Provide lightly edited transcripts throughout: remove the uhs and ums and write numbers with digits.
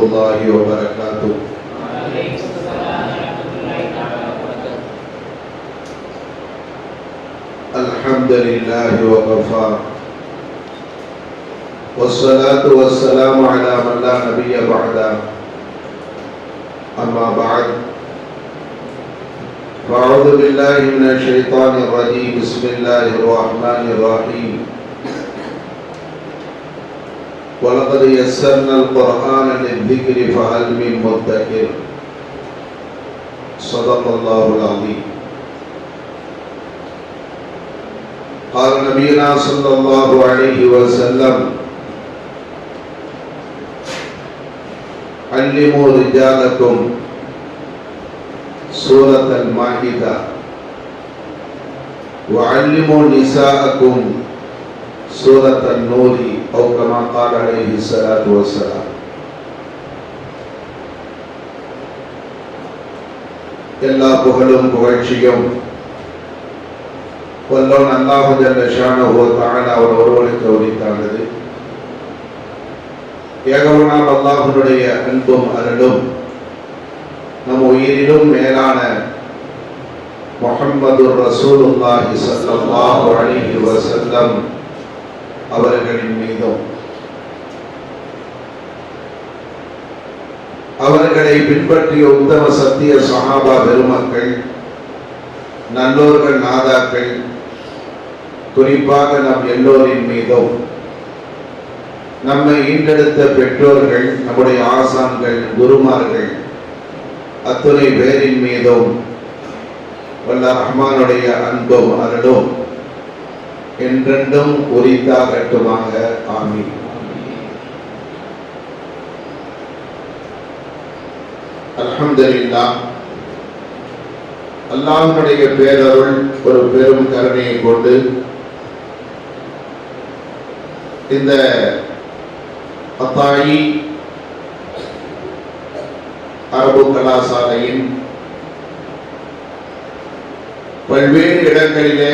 الله وبركاته. الحمد لله وكفى والصلاة والسلام على من لا نبي بعده. أما بعد فأعوذ بالله من الشيطان الرجيم. بسم الله الرحمن الرحيم. ولقد يسرنا القرآن للذكر فهل من مدكر. صدق الله العظيم. قال نبينا صلى الله عليه وسلم: علموا رجالكم سورة المائدة وعلموا نساءكم سورة النور أو كما قال عليه الصلاة والسلام. எல்லா புகழும் புகழ்ச்சியும் வல்லோன் அல்லாஹ் ஜல்ல ஷானஹு வ தஆலா அவர் ஒருவனுக்கு உரித்தானது. ஏகவனாம் அல்லாஹ்வுடைய அன்பும் அருளும் நம் உயிரிலும் மேலான முஹம்மதுர் ரசூலுல்லாஹி ஸல்லல்லாஹு அலைஹி வஸல்லம் அவர்களின் மீதும் அவர்களை பின்பற்றிய உத்தம சத்திய சஹாபா பெருமக்கள், நல்லோர்கள், நாதாக்கள், குறிப்பாக நம் எல்லோரின் மீதும் நம்மை ஈண்டெடுத்த பெற்றோர்கள், நம்முடைய ஆசான்கள், குருமார்கள் அத்துணை பேரின் மீதும் வல்ல ரஹ்மானுடைய அன்பும் அருளும் என்றென்றும் உரித்தாகட்டுமாக. ஆமீன். அல்ஹம்துலில்லாஹ். அல்லாஹ்வுடைய பேரருள் ஒரு பெரும் கருணையை கொண்டு இந்த அத்தாயி அரபு கலாசாலையின் பல்வேறு இடங்களிலே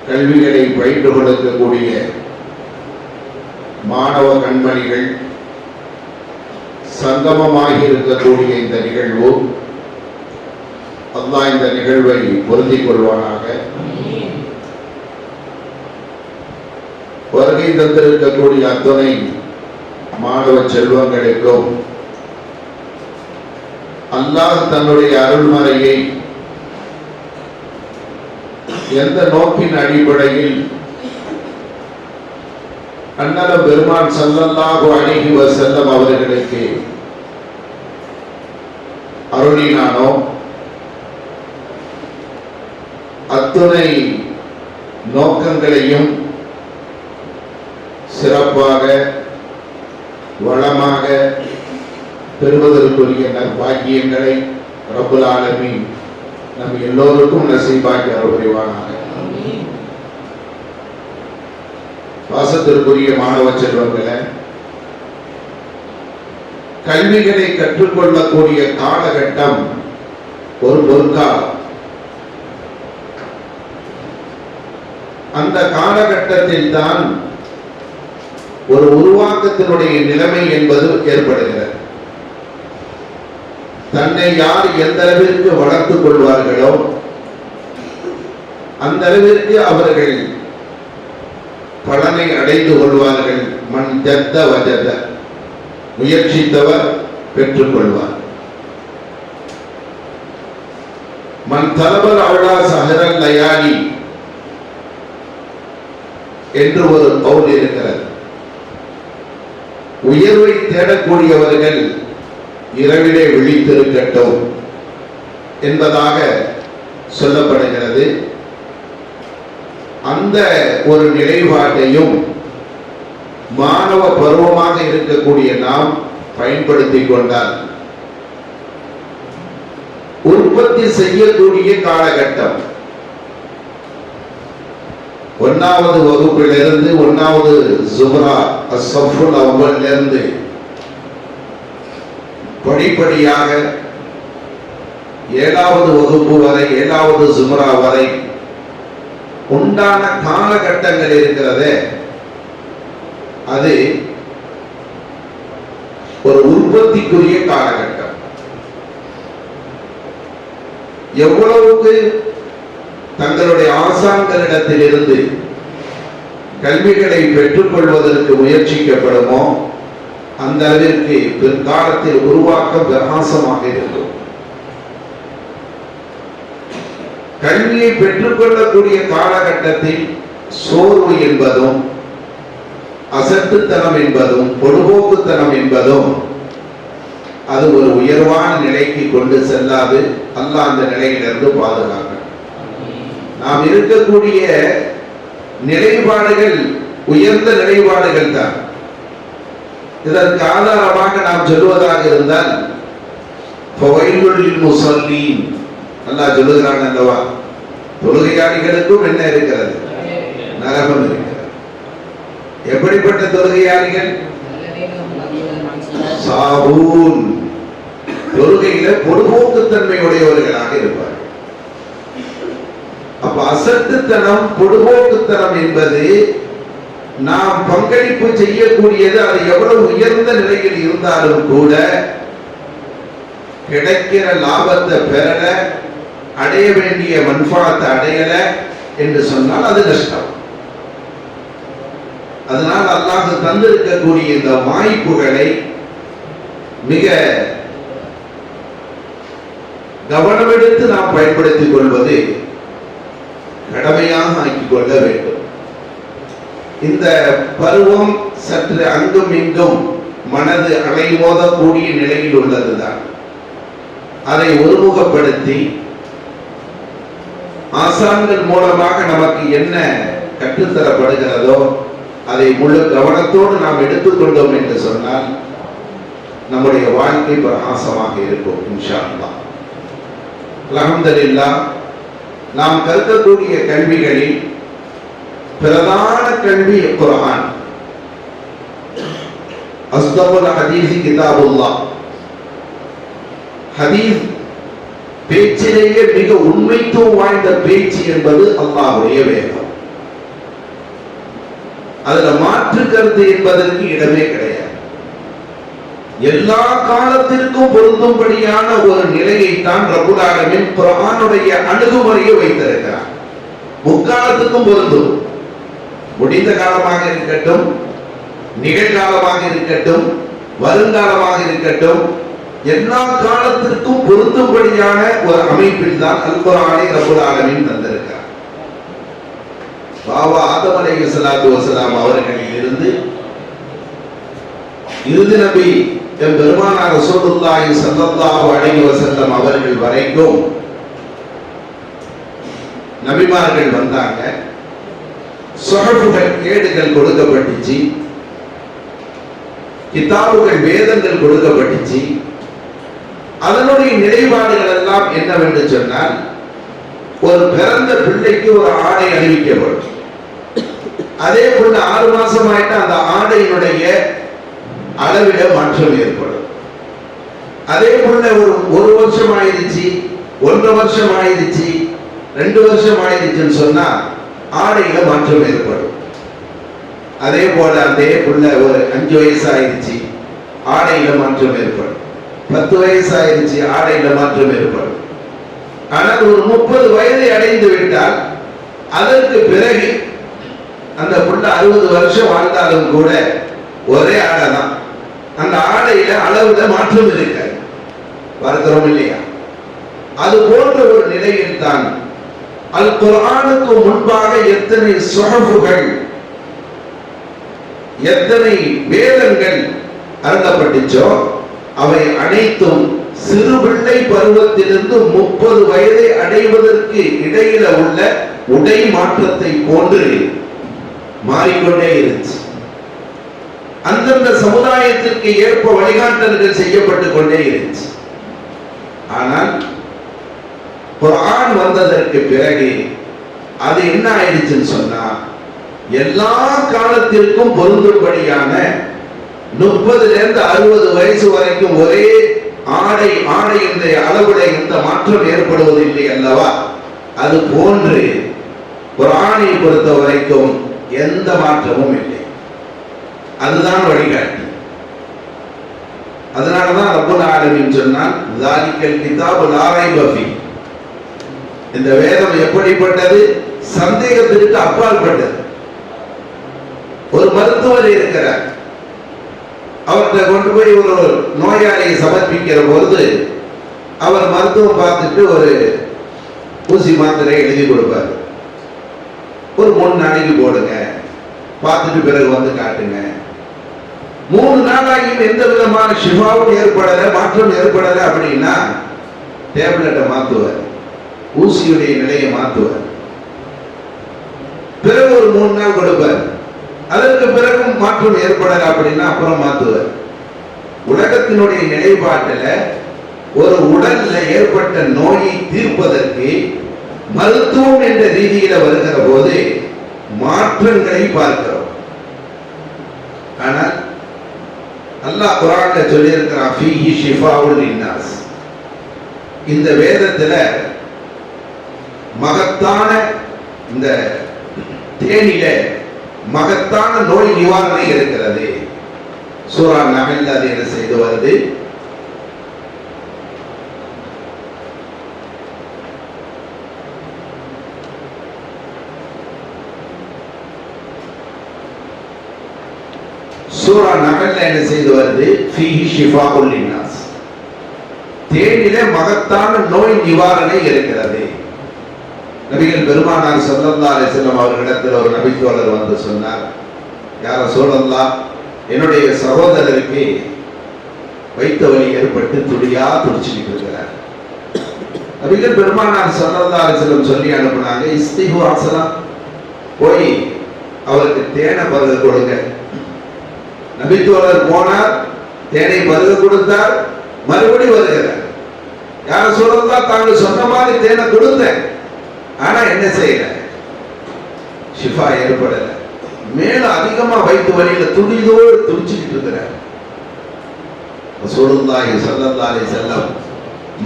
கல்விகளை பயின்று கொடுக்கக்கூடிய மாணவ கண்மணிகள் சங்கமமாகி இருக்கக்கூடிய இந்த நிகழ்வு, அல்லாஹ் இந்த நிகழ்வை பொருந்திக் கொள்வானாக. வருகை தந்திருக்கக்கூடிய அத்துணை மாணவ செல்வங்களுக்கும் அல்லாஹ் தன்னுடைய அருள்மறையை எந்த நோக்கின் அடிப்படையில் அண்ணல் பெருமான் ஸல்லல்லாஹு அலைஹி வஸல்லம் அவர்களுக்கு அருளினானோ அத்துணை நோக்கங்களையும் சிறப்பாக வளமாக பெறுவதற்குரிய நற்பாக்கியங்களை ரப்புல் ஆலமீன் நம் எல்லோருக்கும் நசீபாக்கி அருள் புரிவானாக. வாசத்திற்குரிய மாணவ செல்வங்களை, கல்விகளை கற்றுக்கொள்ளக்கூடிய காலகட்டம் ஒரு பொற்காலம். அந்த காலகட்டத்தில் தான் ஒரு உருவாக்கத்தினுடைய நிலைமை என்பது ஏற்படுகிறது. தன்னை யார் எந்த அளவிற்கு வளர்த்துக் கொள்வார்களோ அந்த அளவிற்கு அவர்கள் பலனை அடைந்து கொள்வார்கள். மன் ஜத்த வஜத, முயற்சித்தவர் பெற்றுக் கொள்வார். மன் தலபல் அவுலா சஹரல் லயாலி என்று ஒரு கவுல் இருக்கிறது. உயர்வை தேடக்கூடியவர்கள் இரவிலே விழித்திருக்கட்டும் என்பதாக சொல்லப்படுகிறது. அந்த ஒரு நிலைப்பாட்டையும் மாணவ பருவமாக இருக்கக்கூடிய நாம் பயன்படுத்திக் கொண்டால் உற்பத்தி செய்யக்கூடிய காலகட்டம். 1வது வகுப்பிலிருந்து 1வது ஜும்ரா அஸ்ஸஃபுல் அவ்வலிலிருந்து படிப்படியாக 7வது வகுப்பு வரை 7வது ஜும்ரா வரை உண்டான காலகட்டங்கள் இருக்கிறதே, அது ஒரு உற்பத்திக்குரிய காலகட்டம். எவ்வளவுக்கு தங்களுடைய ஆசான்களிடத்திலிருந்து கல்விகளை பெற்றுக் கொள்வதற்கு முயற்சிக்கப்படுமோ அந்த அளவிற்கு பிற்காலத்தில் உருவாக்கம் பிரகாசமாக இருக்கும். கல்வியை பெற்றுக்கொள்ளக்கூடிய காலகட்டத்தில் சோர்வு என்பதும் அசட்டுத்தனம் என்பதும் பொடுபோக்குத்தனம் என்பதும் அது ஒரு உயர்வான நிலைக்கு கொண்டு செல்லாது. அல்லாஹ் அந்த நிலையிலிருந்து பாதுகாக்க. நாம் இருக்கக்கூடிய நிலைப்பாடுகள் உயர்ந்த நிலைப்பாடுகள் தான். இதற்கு ஆதாரமாக நாம் சொல்வதாக இருந்தால் அல்லாஹ் சொல்லுகிறான் அல்லவா, தொழுகையாளிகளுக்கும் என்ன இருக்கிறது? நரகம் இருக்கிறது. எப்படிப்பட்ட தொழுகையாளிகள்? சாபூன், தொழுகையில பொடுபோக்குத்தன்மை உடையவர்களாக இருப்பார். அப்ப அசட்டுத்தனம் பொடுபோக்குத்தனம் என்பது நாம் பங்களிப்பு செய்யக்கூடியது. அது எவ்வளவு உயர்ந்த நிலையில் இருந்தாலும் கூட கிடைக்கிற லாபத்தை பெறல, அடைய வேண்டிய மன்ஃபாத்தை அடையல என்று சொன்னால் அது நஷ்டம். அதனால் அல்லாஹ் தந்திருக்கக்கூடிய இந்த வாய்ப்புகளை மிக கவனமெடுத்து நாம் பயன்படுத்திக் கொள்வது கடமையாக ஆக்கிக் கொள்ள வேண்டும். இந்த பருவம் சற்று அங்கும் இங்கும் மனது அலைமோதக்கூடிய நிலையில் உள்ளதுதான். அதை ஒருமுகப்படுத்தி ஆசான்கள் மூலமாக நமக்கு என்ன கற்றுத்தரப்படுகிறதோ அதை முழு கவனத்தோடு நாம் எடுத்துக்கொண்டோம் என்று சொன்னால் நம்முடைய வாழ்க்கை பிரகாசமாக இருக்கும் இன்ஷா அல்லாஹ். அல்ஹம்துலில்லாஹ். நாம் கற்கக்கூடிய கல்விகளில் பிரதான கல்வி குர்ஆன். அஸ்தகுல் ஹதீஸ் கிதாபுல்லாஹ். ஹதீஸ் பேச்சிலேயே மிக உண்மைத்துவம் வாய்ந்த பேச்சு என்பது அல்லாஹ்வுடைய வேதம். அதுல மாற்று கருத்து என்பதற்கு இடமே கிடையாது. எல்லா காலத்திற்கும் பொருந்தும்படியான ஒரு நிலையை தான் ரப்புல் ஆலமீன் குர்ஆனுடைய அணுகுமுறையை வைத்திருக்கிறார். முக்காலத்துக்கும் பொருந்தும். முடிந்த காலமாக இருக்கட்டும், நிகழ்காலமாக இருக்கட்டும், வருங்காலமாக இருக்கட்டும், எல்லா காலத்திற்கும் பொருந்தும்படியான ஒரு அமைப்பில் தான் அல் குர்ஆனை ரப்புல் ஆலமீன் தந்திருக்கிறார். பாபா ஆதம் அலைஹிஸ்ஸலாத்து வஸலாம் அவர்களில் இருந்து இறுதி நபி பெருமானார் ரசூலுல்லாஹி ஸல்லல்லாஹு அலைஹி வஸல்லம் அவர்கள் வரைக்கும் நபிமார்கள் வந்தாங்க. சுஹஃபுகள், ஏடுகள் கொடுக்கப்பட்டுச்சு, கிதாபுகள், வேதங்கள் கொடுக்கப்பட்டுச்சு. அதனுடைய நிலைப்பாடுகள் எல்லாம் என்னவென்று சொன்னால், ஒரு பிறந்த பிள்ளைக்கு ஒரு ஆடை அணிவிக்கப்படும். அதே போல 6 மாசம் ஆயிட்டு அந்த ஆடையினுடைய அளவில மாற்றம் ஏற்படும். அதே போல ஒரு வருஷம் ஆயிடுச்சு, 1.5 வருஷம் ஆயிடுச்சு, 2 வருஷம் ஆயிடுச்சுன்னு சொன்னா ஆடையில மாற்றம் ஏற்படும். அதே போல அதே புள்ள ஒரு 5 வயசு ஆயிடுச்சு, ஆடையில மாற்றம் ஏற்படும். 10 வயசு ஆயிடுச்சு, ஆடையில மாற்றம் ஏற்படும். ஆனால் ஒரு 30 வயதை அடைந்து விட்டால் அதற்கு பிறகு அந்த புள்ள 60 வருஷம் வாழ்ந்தாலும் கூட ஒரே ஆடை தான். அந்த ஆடையில அளவுல மாற்றம் இருக்காது. பார்க்கிறோம் இல்லையா? அது போன்ற ஒரு நிலையில் தான் அல் குர்ஆனுக்கு முன்பாக எத்தனை சுஹஃபுகள், எத்தனை வேதங்கள் அருளப்பட்டுச்சோ அவை அனைத்தும் சிறு பிள்ளை பருவத்திலிருந்து 30 வயதை அடைவதற்கு இடையில உள்ள உடை மாற்றத்தை போன்று மாறிக்கொண்டே இருந்துச்சு. அந்தந்த சமுதாயத்திற்கு ஏற்ப வழிகாட்டல்கள் செய்யப்பட்டு கொண்டே இருந்துச்சு. ஆனால் குர்ஆன் வந்ததற்கு பிறகு அது என்ன ஆயிடுச்சுன்னு சொன்னா, எல்லா காலத்திற்கும் பொருந்தும்படியான 30லிருந்து 60 வயசு வரைக்கும் ஒரே ஆடையினுடைய அளவுல எந்த மாற்றம் ஏற்படுவதில்லை அல்லவா? அது போன்று குர்ஆனை பொறுத்த வரைக்கும் எந்த மாற்றமும் இல்லை. அதுதான் வழிகாட்டி. அதனாலதான் ரப்பல் ஆலமீன் சொன்னான் ஸாலிகல் கிதாபு லா ரைப ஃபீஹ். இந்த வேதம் எப்படிப்பட்டது? சந்தேகத்திற்கு அப்பாற்பட்டது. ஒரு மருத்துவர் இருக்கிறார், அவர்கிட்ட கொண்டு போய் ஒரு நோயாளியை சமர்ப்பிக்கிற பொழுது அவர் மருத்துவம் பார்த்துட்டு ஒரு ஊசி மாத்திரை எழுதி கொடுப்பார். ஒரு 3 நாளைக்கு போடுங்க, பார்த்துட்டு பிறகு வந்து காட்டுங்க. 3 நாளாகியும் எந்த விதமான ஷிஃபாவும் ஏற்படல, மாற்றம் ஏற்படல அப்படின்னா டேப்லெட்டை மாத்துவார், ஊசியுடைய நிலையை மாத்துவார். பிறகு ஒரு 3 நாள் கொடுப்பார், அதற்கு பிறகும் மாற்றம் ஏற்படல அப்படின்னா அப்புறம் மாத்துவார். உலகத்தினுடைய நிலைப்பாட்டில் ஒரு உடல்ல ஏற்பட்ட நோயை தீர்ப்பதற்கு மருத்துவம் என்ற ரீதியில வருகிற போது மாற்றங்களை பார்க்கிறோம். ஆனால் அல்லாஹ் குர்ஆன்ல சொல்லி இருக்கிறான் ஃபீஹி ஷிஃபாஉல் லின்னாஸ். இந்த வேதத்துல மகத்தான இந்த தேனில மகத்தான நோய் நிவாரணை இருக்கிறது. சூரா நஹ்ல் அது என்ன செய்து வருது? சூரா நஹ்ல்ல என்ன செய்து வருது? ஃபீஹி ஷிஃபாஉல் லின்னாஸ். தேனிலே மகத்தான நோய் நிவாரணை இருக்கிறது. நபிகள் பெருமானார் ஸல்லல்லாஹு அலைஹி வஸல்லம் அவர்களிடத்தில் ஒரு நபித்தோழர் வந்து சொன்னார், யா ரசூலல்லாஹ், என்னுடைய சகோதரருக்கு வைத்த வலி ஏற்பட்டு துடியா துடிச்சுக்கிட்டு இருக்கிறார். நபிகள் பெருமானார் ஸல்லல்லாஹு அலைஹி வஸல்லம் சொல்லி அனுப்புனாங்க, இஸ்திஹு அஸ்ஸலா, போய் அவருக்கு தேனை பருக கொடுங்க. நபித்தோழர் போனார், தேனை பருக கொடுத்தார், மறுபடி வருகிறார். யா ரசூலல்லாஹ், தாங்கள் சொன்ன மாதிரி தேனை கொடுத்தேன், ஆனா என்ன செய்யல, ஷிஃபா ஏற்படல, மேலும் அதிகமா வயிற்று வலியில துடிதோடு துடிச்சுக்கிட்டு இருக்கிறார். ரசூலுல்லாஹி ஸல்லல்லாஹு அலைஹி வஸல்லம்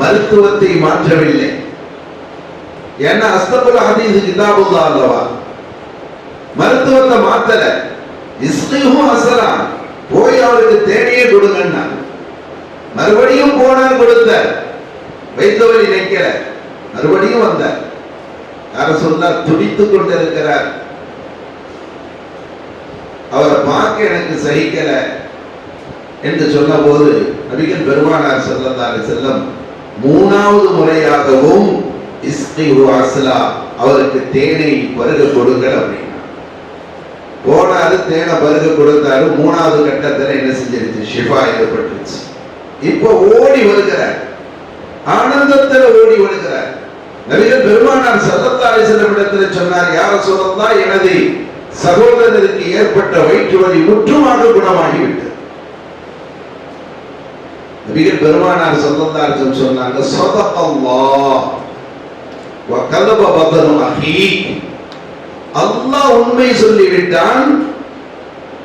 மருத்துவத்தை மாற்றவில்லை. ஏன்னா அஸ்தகுல் ஹதீஸ் கிதாபுல்லாஹ் அல்லவா, மருத்துவத்தை மாத்தல. இஸ்திஹு அஸ்ஸலா, போய் அவருக்கு தேனையே கொடுங்கன்னா. மறுபடியும் போனார், கொடுத்த வயிற்று வலி நிற்கல, மறுபடியும் வந்தார். யார சொன்னா துடித்துக் கொண்டிருக்கிறார், அவரை பார்க்க எனக்கு சகிக்கல என்று சொன்ன போது நபிகள் பெருமானார் ஸல்லல்லாஹு அலைஹி வஸல்லம் 3வது முறையாகவும் இஸ்திஹு அஸ்ஸலா, அவருக்கு தேனை பருக கொடுங்கள் அப்படின்னா. போனாரு, தேனை பருக கொடுத்தாரு. 3வது கட்டத்தில் என்ன செஞ்சிருச்சு? ஷிஃபா ஏற்பட்டுச்சு. இப்போ ஓடி வருகிறார், ஆனந்தத்தில் ஓடி வருகிறார். நபிகள் பெருமானார் ஸல்லல்லாஹு அலைஹி வஸல்லம் இடத்தில் சொன்னார், யா ரசூலல்லாஹ், எனது சகோதரருக்கு ஏற்பட்ட வயிற்று வலி முற்றுமாக குணமாகிவிட்டது. நபிகள் பெருமானார் ஸல்லல்லாஹு அலைஹி வஸல்லம் சொன்னாங்க, ஸதகல்லாஹ் வ கதப பத்னு அஹீக், அல்லாஹ் உண்மை சொல்லிவிட்டான்,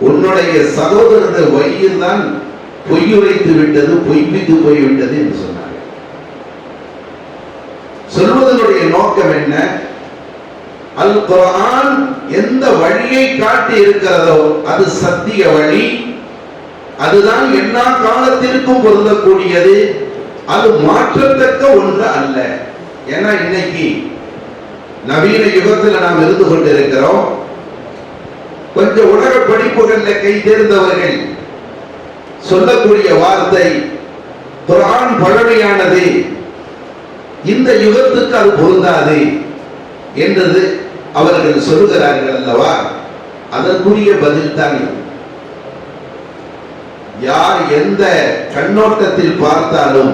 உன்னுடைய சகோதரனுடைய வயிறு தான் பொய்யுரைத்து விட்டது, பொய்ப்பித்து போய்விட்டது என்று சொன்னார். சொல்வதனுடைய நோக்கம் என்ன? அல் குர்ஆன் எந்த வழியை காட்டி இருக்கிறதோ அது சத்திய வழி, அதுதான் எல்லா காலத்திற்கும் பொருந்தக்கூடியது, அது மாற்றத்தக்க ஒன்று அல்ல. ஏன்னா இன்னைக்கு நவீன யுகத்தில் நாம் இருந்து கொண்டிருக்கிறோம். கொஞ்சம் உலக படிப்புகள்ல கை தேர்ந்தவர்கள் சொல்லக்கூடிய வார்த்தை, குர்ஆன் பழமையானது, இந்த யுகத்துக்கு அது பொருந்தாது என்றது அவர்கள் சொல்கிறார்கள் அல்லவா. அதற்குரிய பதில் தான் யார் எந்த கண்ணோட்டத்தில் பார்த்தாலும்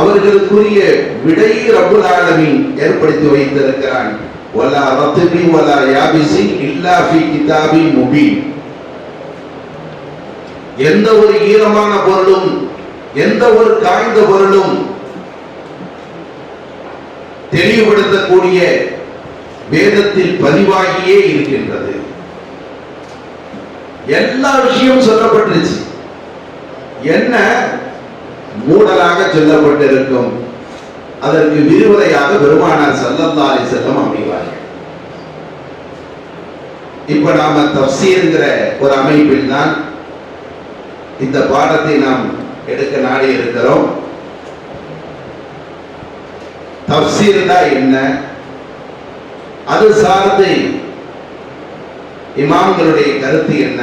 அவர்களுக்குரிய விடையை ரப்புல் ஆலமீன் ஏற்படுத்தி வைத்திருக்கிறான். வலா ரத்பி வலா யாபிசி இல்லா ஃபீ கிதாபின் முபீன். எந்த ஒரு ஈரமான பொருளும் எந்த ஒரு காய்ந்த பொருளும் தெளிவுபடுத்தக்கூடிய வேதத்தில் பதிவாகியே இருக்கின்றது. எல்லா விஷயமும் சொல்லப்பட்டிருச்சு. என்ன மூடலாக சொல்லப்பட்டிருக்கும், அதற்கு விரிவுரையாக பெருமானார் ஸல்லல்லாஹு அலைஹி வஸல்லம் அமைவார்கள். இப்ப நாம தஃப்சீர்ங்கிற ஒரு அமைப்பில் தான் இந்த பாடத்தை நாம் எடுக்க நாடி இருக்கிறோம். தஃப்சீர்னா என்ன, அது சார்ந்து இமாம்களுடைய கருத்து என்ன,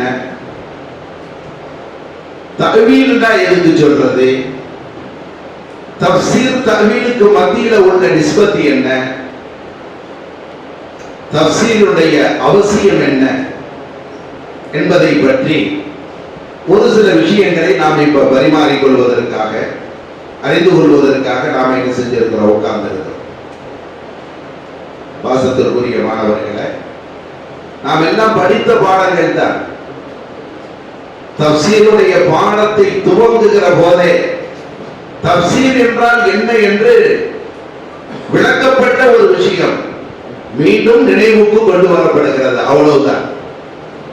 தஅவீல்னா எதுக்கு சொல்றது, தஃப்சீர் தஅவீலுக்கு மத்தியில உள்ள நிஸ்பத் என்ன, தஃப்சீருடைய அவசியம் என்ன என்பதை பற்றி ஒரு சில விஷயங்களை நாம் இப்ப பரிமாறிக்கொள்வதற்காக, அறிந்து கொள்வதற்காக நாம் என்ன செஞ்சிருக்கிறோம், உட்கார்ந்திருக்கிறோம். பாசத்திற்குரிய மாணவர்களை, நாம் எல்லாம் படித்த பாடங்கள் தான். தஃப்சீருடைய பாடத்தை துவங்குகிற போதே தஃப்சீர் என்றால் என்ன என்று விளக்கப்பட்ட ஒரு விஷயம் மீண்டும் நினைவுக்கு கொண்டு வரப்படுகிறது. அவ்வளவுதான்.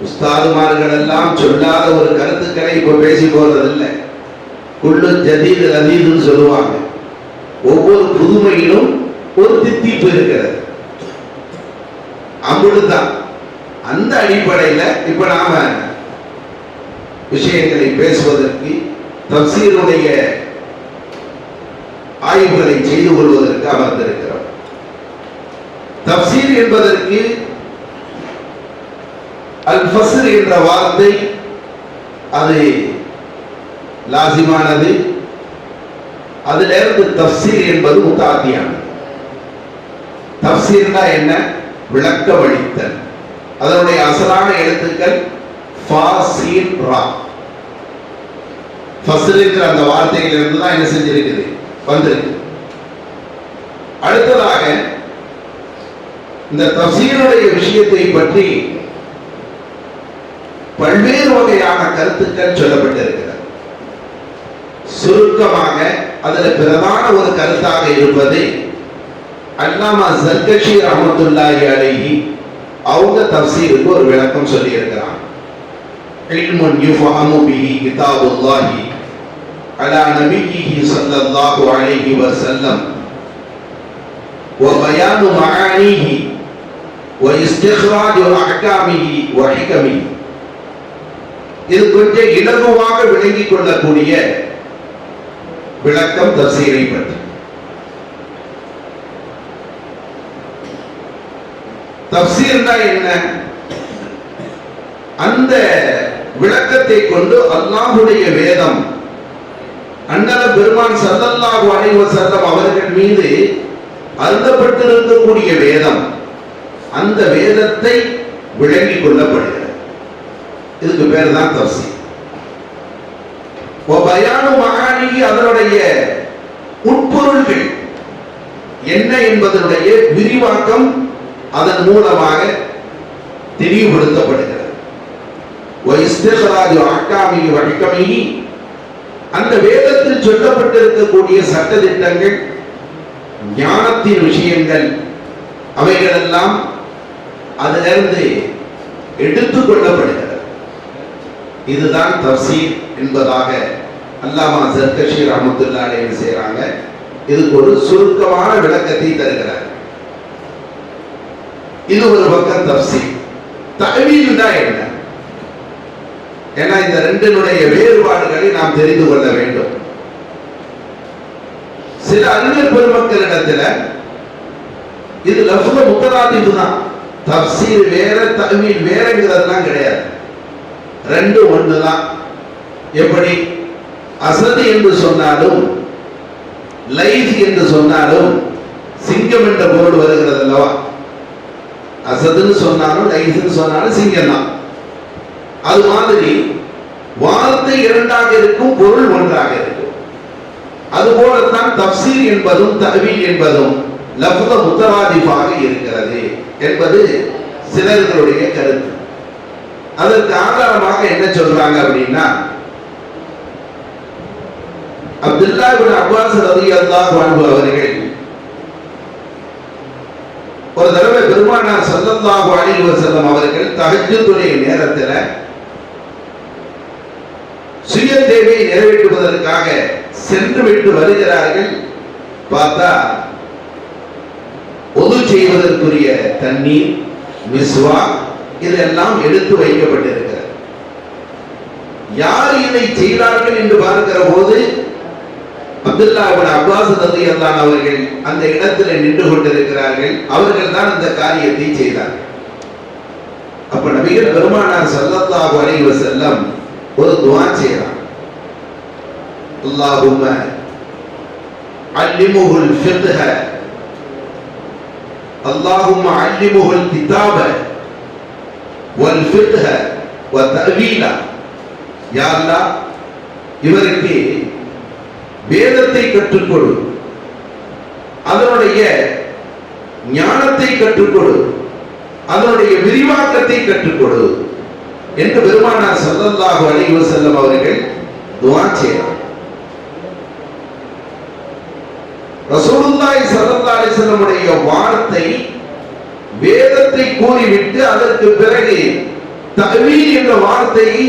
உஸ்தாதுமார்கள் எல்லாம் சொல்லாத ஒரு கருத்துக்களை இப்ப பேசி போறதில்லை. குல்லு ஜதீத் லதீதுன்னு சொல்லுவாங்க. ஒவ்வொரு புதுமையிலும் ஒரு தித்திப்பு இருக்கிறது. அப்படித்தான். அந்த அடிப்படையில இப்ப நாம விஷயங்களை பேசுவதற்கு, தஃப்சீருடைய ஆய்வுகளை செய்து கொள்வதற்கு அமர்ந்திருக்கிறோம். தஃப்சீர் என்பதற்கு அல் ஃபஸ்ர் என்ற வார்த்தை அது லாசிமானது. அதிலிருந்து தஃப்சீர் என்பது முத்தாத்தியானது. தஃப்சீர்னா என்ன? விளக்கமளித்தல். அதனுடைய அசலான எழுத்துக்கள் ஃபா சீன் ரா. ஃபஸ்ர் என்ற அந்த வார்த்தையிலிருந்து தான் என்ன செஞ்சிருக்குது, வந்திருக்கு. அடுத்ததாக இந்த தஃப்சீருடைய விஷயத்தை பற்றி பல்வேறு வகையான கருத்துக்கள் சொல்லப்பட்டிருக்கிறது. சுருக்கமாக அதில் பிரதான ஒரு கருத்தாக இருப்பது அல்லாமா ஸர்கஷி ரஹ்மத்துல்லாஹி அலைஹி அவங்க தஃப்சீருக்கு ஒரு விளக்கம் சொல்லி இருக்கிறாங்க. இல்முன் யுஃபஹமு பிஹி கிதாபுல்லாஹி அலா நபியிஹி ஸல்லல்லாஹு அலைஹி வஸல்லம் வ பயானு மஆனிஹி வ இஸ்திக்ராஜு அஹ்காமிஹி வ ஹிகமிஹி. இது கொஞ்சம் இலகுவாக விளங்கிக் கொள்ளக்கூடிய விளக்கம் தஃப்சீரை பற்றி. தஃப்சீர்னா என்ன? அந்த விளக்கத்தை கொண்டு அல்லாஹ்வுடைய வேதம், அன்னல பெருமான் ஸல்லல்லாஹு அலைஹி வஸல்லம் அவர்கள் மீது அருளப்பட்டிருக்கக்கூடிய வேதம், அந்த வேதத்தை விளங்கிக் கொள்ளப்படுகிறது. இதுக்கு பேர் தான் தஃப்சீர். பயானு மஆனி, அதனுடைய உட்பொருள்கள் என்ன என்பதனுடைய விரிவாக்கம் அதன் மூலமாக தெளிவுபடுத்தப்படுகிறது. இஸ்திக்ராஜு அஹ்காமிஹி வ ஹிகமிஹி, அந்த வேதத்தில் சொல்லப்பட்டிருக்கக்கூடிய சட்டதிட்டங்கள், ஞானத்தின் விஷயங்கள், அவைகளெல்லாம் அதிலிருந்து எடுத்துக் கொள்ளப்படுகிறது. இதுதான் தஃப்சீர் என்பதாக அல்லாமா ஸர்கஷி ரஹ்மத்துல்லாஹி அலைஹி செய்றாங்க. இதுக்கு ஒரு சுருக்கமான விளக்கத்தை தருகிறார். இது ஒரு பக்கம் தஃப்சீர். தஅவீல்னா என்ன? ஏன்னா இந்த ரெண்டினுடைய வேறுபாடுகளை நாம் தெரிந்து கொள்ள வேண்டும். சில அறிஞர் பெருமக்களிடத்துல இது லஃப்ல முத்தராதிஃப் தான். தஃப்சீர் வேற, தஅவீல் வேறங்கிறதெல்லாம் கிடையாது. ரெண்டு ஒன்று தான். எப்படி அசது என்று சொன்னாலும் லைஸ் என்று சொன்னாலும் சிங்கம் என்ற பொருள் வருகிறது அல்லவா? அசதுன்னு சொன்னாலும் லைஸ்ன்னு சொன்னாலும் சிங்கம் தான். அது மாதிரி வார்த்தை இரண்டாக இருக்கும், பொருள் ஒன்றாக இருக்கும். அதுபோலத்தான் தஃப்சீர் என்பதும் தஅவீல் என்பதும் லஃப்ல முத்தராதிஃபாக இருக்கிறது என்பது சிலர்களுடைய கருத்து. அதற்கு ஆதாரமாக என்ன சொல்றாங்க அப்படின்னா, அப்துல்லா இப்னு அப்பாஸ் ரலியல்லாஹு அன்ஹு அவர்கள் ஒரு தடவை பெருமானார் ஸல்லல்லாஹு அலைஹி வஸல்லம் அவர்கள் தஹஜ்ஜுதுடைய நேரத்தில் சுய தேவையை நிறைவேற்றுவதற்காக சென்று விட்டு வருகிறார்கள். பார்த்தா ஒது செய்வதற்குரிய தண்ணீர், மிஸ்வாக் இதெல்லாம் எடுத்து வைக்கப்பட்டிருக்கிறது. யார் இதை செய்தார்கள் என்று பார்க்கிற போது அப்துல்லாஹ் இப்னு அப்பாஸ் ரலியல்லாஹு அவர்கள் அந்த இடத்தில் நின்று கொண்டிருக்கிறார்கள். அவர்கள் தான் அந்த காரியத்தை செய்தார்கள். அப்ப நபிகள் பெருமானார் ஸல்லல்லாஹு அலைஹி வஸல்லம் ஒரு துஆ செய்றாங்க. அல்லாஹும்ம அல்லிமுஹுல் ஃபிக்ஹ அல்லாஹும்ம அல்லிமுஹுல் கிதாப வல் ஃபிக்ஹ வ தஅவீல. யா அல்லாஹ், இவருக்கு வேதத்தை கற்றுக்கொடு, அதனுடைய ஞானத்தை கற்றுக்கொடு, அதனுடைய விரிவாக்கத்தை கற்றுக்கொடு என்று பெருமானார் ஸல்லல்லாஹு அலைஹி வஸல்லம் அவர்கள் துஆ செய்தார். ரசூலுல்லாஹி ஸல்லல்லாஹு அலைஹி வஸல்லம் உடைய வார்த்தை வேதத்தை கூறிவிட்டு அதற்கு பிறகு தஅவீல் என்ற வார்த்தையை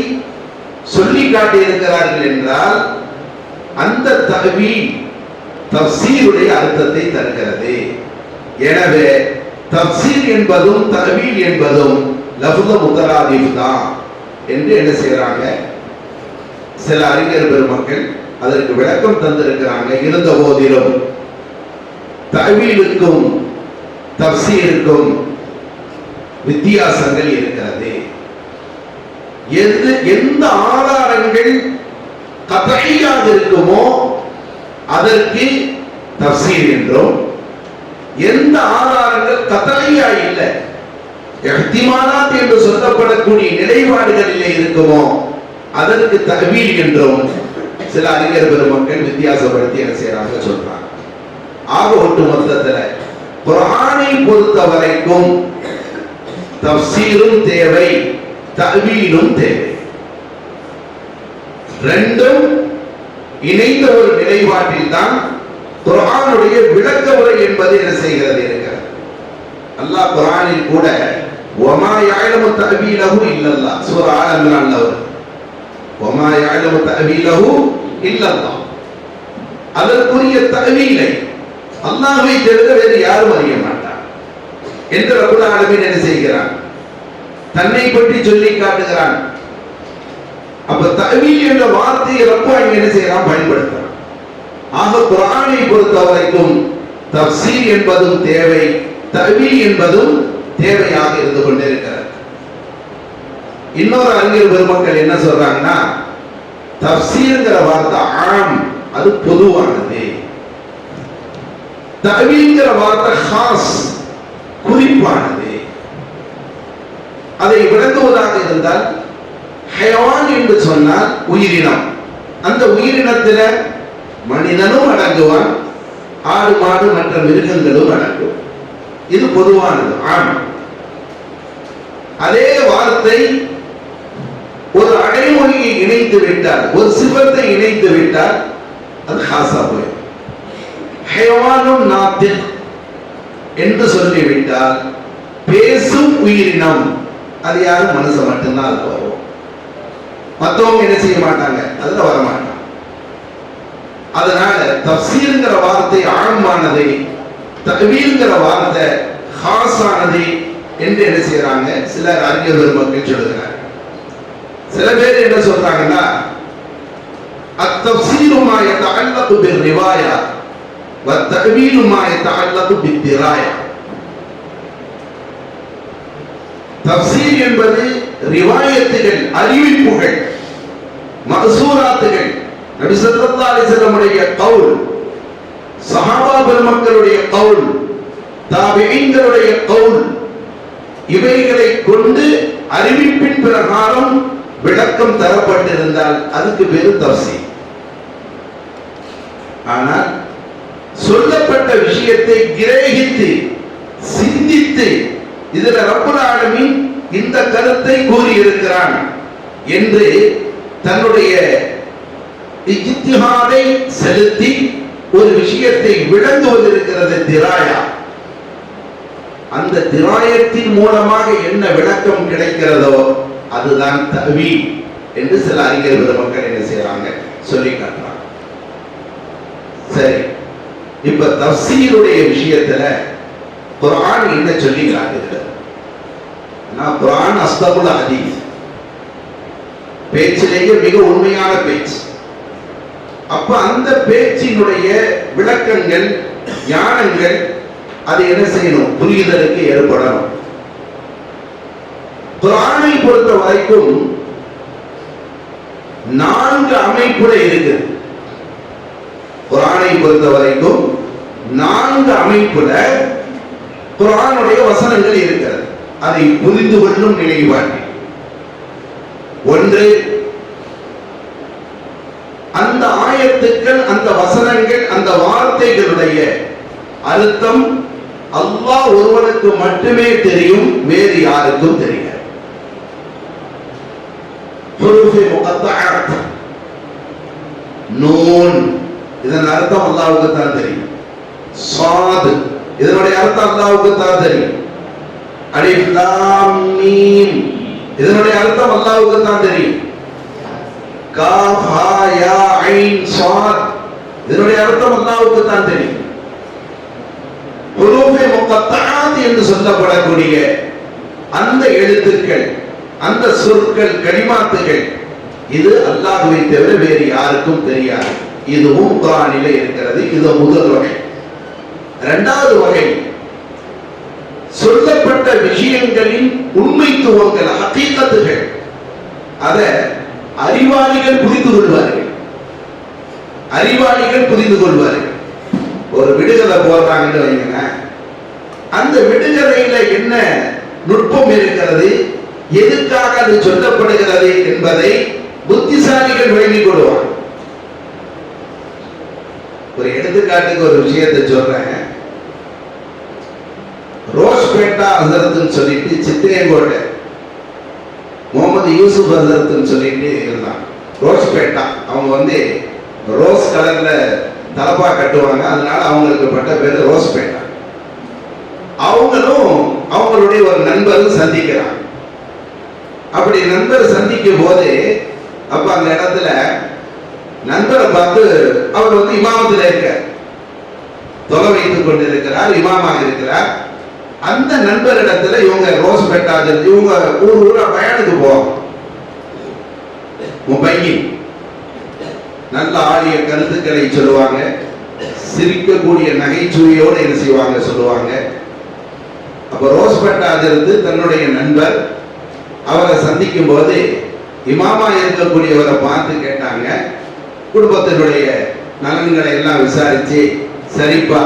சொல்லி காட்டி இருக்கிறார்கள் என்றால் அந்த தஅவீல் தஃசீருடைய அர்த்தத்தை தருகிறது. எனவே தஃசீர் என்பதும் தஅவீல் என்பதும் லஃப்து முத்தராதிஃப் தான் என்று என்ன செய்றாங்க சில அறிஞர் பெருமக்கள் அதற்கு விளக்கம் தந்திருக்கிறாங்க. இருந்த போதிலும் தஅவீலுக்கும் தஃசீருக்கும் வித்தியாசங்கள் இருக்கிறது. எந்த ஆதாரங்கள் கத்ஈயாக இருக்குமோ அதற்கு தஃசீர் என்றும், எந்த ஆதாரங்கள் கத்ஈயா இல்லை இஹ்திமாலாத் என்று சொல்லப்படக்கூடிய நிலைப்பாடுகளிலே இருக்குமோ அதற்கு தஅவீல் என்றும் சில அறிஞர் பெருமக்கள் வித்தியாசப்படுத்தி என்ன செய்யறாங்க சொல்றாங்க. ஆக ஒட்டு மொத்தத்தில் குர்ஆனை பொறுத்த வரைக்கும் தஃசீரும் தேவை, தஅவீலும் தேவை. ரெண்டும் இணைந்த ஒரு நிலைப்பாட்டில் தான் குர்ஆனுடைய விளக்க உரை என்பது என்ன செய்கிறது இருக்கிறது. அல்லாஹ் குர்ஆனில் கூட வமா யஅலமு தஅவீலஹு இல்லல்லாஹ் சூரா ஆல் இம்ரான்ல வரும். வமா யஅலமு தஅவீலஹு இல்லல்லாஹ், அதற்குரிய தஅவீலை அல்லாஹ்வை தவிர வேறு யாரும் அறிய மாட்டார் என்று ரப்பல் ஆலமீன் என்ன செய்கிறான், தன்னை பற்றி சொல்லி காட்டுகிறான். அப்ப தஅவீல் என்ற வார்த்தையை ரப்பு என்ன செய்யறான், பயன்படுத்துறான். ஆக குர்ஆனை பொறுத்தவரைக்கும் தஃசீர் என்பதும் தேவை, தஅவீல் என்பதும் தேவையாக இருந்து கொண்டிருக்கிறது. இன்னொரு அறிஞர் பெருமக்கள் என்ன சொல்றாங்கன்னா, தஃசீர்ங்கிற வார்த்தை ஆம், அது பொதுவானது. தஅவீல்ங்கிற வார்த்தை ஹாஸ், குறிப்பானது. அதை விளக்குவதாக இருந்தால் ஹயவான் என்று சொன்னால் உயிரினம். அந்த உயிரினத்தில் மனிதனும் அடங்குவான், ஆடு மாடு மற்ற மிருகங்களும் அடங்கும். இது பொதுவானது, ஆம். அதே வார்த்தை ஒரு அடைமொழியை இணைத்து விட்டால், ஒரு சிவத்தை இணைத்து விட்டால் அது ஹாசா போய் ஹயவானும் நாத்திக் என்று சொல்லிவிட்டால் பேசும் உயிரினம், அது யாரும் மனுஷன் மட்டும்தான் அது வரும். மற்றவங்க என்ன செய்ய மாட்டாங்க, அதுல வர மாட்டாங்க. அதனால தஃசீர்ங்கிற வார்த்தை ஆழமானது, தஅவீல்ங்கிற வார்த்தை ஹாஸானது என்று என்ன செய்யறாங்க சில அறிஞர் பெருமக்கள் சொல்லுகிறாங்க. சில பேர் என்ன சொல்றாங்கன்னா, அத்தஃசீரு மா யதஅல்லகு பிர்ரிவாயா வத்தஅவீலு மா யதஅல்லகு பித்திராயா. தஃசீர் என்பது ரிவாயத்துகள், அறிவிப்புகள், மக்சூராத்துகள், நபி ஸல்லல்லாஹு அலைஹி வஸல்லம் உடைய கவுல், சஹாபா பெருமக்களுடைய கவுல், தாபிஈன்களுடைய கவுல், இவைகளை கொண்டு அறிவிப்பின் பிரகாரம் விளக்கம் தரப்பட்டிருந்தால் அதுக்கு பேரு தஃசீர். ஆனால் சொல்லப்பட்ட விஷயத்தை கிரகித்து சிந்தித்து இதுல ரப்பல் ஆலமீன் இந்த கருத்தை கூறியிருக்கிறான் என்று தன்னுடைய இஜ்திஹாதை செலுத்தி ஒரு விஷயத்தை விளங்குவதிருக்கிறது திராயா. அந்த திராயத்தின் மூலமாக என்ன விளக்கம் கிடைக்கிறதோ அதுதான் தஅவீல் என்று சில அறிஞர் பெருமக்கள் என்ன செய்யறாங்க, சொல்லி காட்டுறாங்க. சரி, இப்ப தஃசீருடைய விஷயத்துல குர்ஆன் என்ன சொல்லி காட்டுகிறது? குர்ஆன் அஸ்தகுல் ஹதீஸ், பேச்சிலேயே மிக உண்மையான பேச்சு. அப்ப அந்த பேச்சினுடைய விளக்கங்கள், ஞானங்கள் அது என்ன செய்யணும்? புரிதலுக்கு ஏற்படணும். குர்ஆனை பொறுத்த வரைக்கும் 4 அமைப்புல இருக்குது. குர்ஆனை பொறுத்த வரைக்கும் 4 அமைப்புல குர்ஆனுடைய வசனங்கள் இருக்கிறது. அதை புரிந்து கொள்ளும் நிலைப்பாடு. ஒன்று, அந்த ஆயத்துக்கள், அந்த வசனங்கள், அந்த வார்த்தைகளுடைய அர்த்தம் அல்லாஹ் ஒருவனுக்கு மட்டுமே தெரியும், வேறு யாருக்கும் தெரியாது. ஹுரூஃபே முகத்தஅத், நூன், இதன் அர்த்தம் அல்லாஹ்வுக்கு தான் தெரியும். ஸாத், இதனுடைய அர்த்தம் அல்லாஹ்வுக்கு தான் தெரியும். அலிஃப் லாம் மீம், இதனுடைய அர்த்தம் அல்லாஹ்வுக்கு தான் தெரியும். காஃப் ஹா யா ஐன் ஸாத், இதனுடைய அர்த்தம் அல்லாஹ்வுக்கு தான் தெரியும். ஹுரூஃபே முகத்தஅத் என்று சொல்லப்படக்கூடிய அந்த எழுத்துக்கள், அந்த சொற்கள், கலிமாத்துகள், இது அல்லாஹ்வை தவிர வேறு யாருக்கும் தெரியாது. இதுவும் குர்ஆனிலே இருக்கிறது. இது முதல் வகை. இரண்டாவது வகை, சொல்லப்பட்ட விஷயங்களின் உண்மைத்துவங்கள், ஹகீகத்துகள், அத அறிவாளிகள் புரிந்து கொள்வார்கள். அறிவாளிகள் புரிந்து கொள்வார்கள். ஒரு விடுகதை போடுறாங்கன்னு வைங்க, அந்த விடுகதையில என்ன நுட்பம் இருக்கிறது, எதுக்காக அது சொல்லப்படுகிறது என்பதை புத்திசாலிகள் விளங்கிக் கொள்வாங்க. ஒரு எடுத்துக்காட்டுக்கு ஒரு விஷயத்தை சொல்றேன். ரோஸ்பேட்டா ஹசரத்னு சொல்லிட்டு சித்திரேங்கோட்டை முகமது யூசுப் ஹசரத்னு சொல்லிட்டு இருந்தான். ரோஸ்பேட்டா அவங்க ரோஸ் கலர்ல தலப்பா கட்டுவாங்க, அதனால அவங்களுக்கு பட்ட பேரு ரோஸ்பேட்டா. அவங்களும் அவங்களுடைய ஒரு நண்பரும் சந்திக்கிறாங்க. அப்படி நண்பர் சந்திக்கும் போது அப்ப அந்த இடத்துல நண்பரை பார்த்து அவர் இமாமத்தில் இருக்க தொலை வைத்துக் கொண்டிருக்கிறார், இமாமாக இருக்கிறார். அந்த நண்பரிடத்துல இவங்க ரோஸ்பேட்டா, இவங்க ஊரா பயனுக்கு போவாங்க. உன் பையன் நல்ல ஆடிய கருத்துக்களை சொல்லுவாங்க, சிரிக்கக்கூடிய நகைச்சுவையோடு என்ன செய்வாங்க சொல்லுவாங்க. அப்ப ரோஸ்பேட்டா இருந்து தன்னுடைய நண்பர் அவரை சந்திக்கும் போது இமாமா இருக்கக்கூடியவரை பார்த்து கேட்டாங்க, குடும்பத்தினுடைய நலன்களை எல்லாம் விசாரிச்சு, சரிப்பா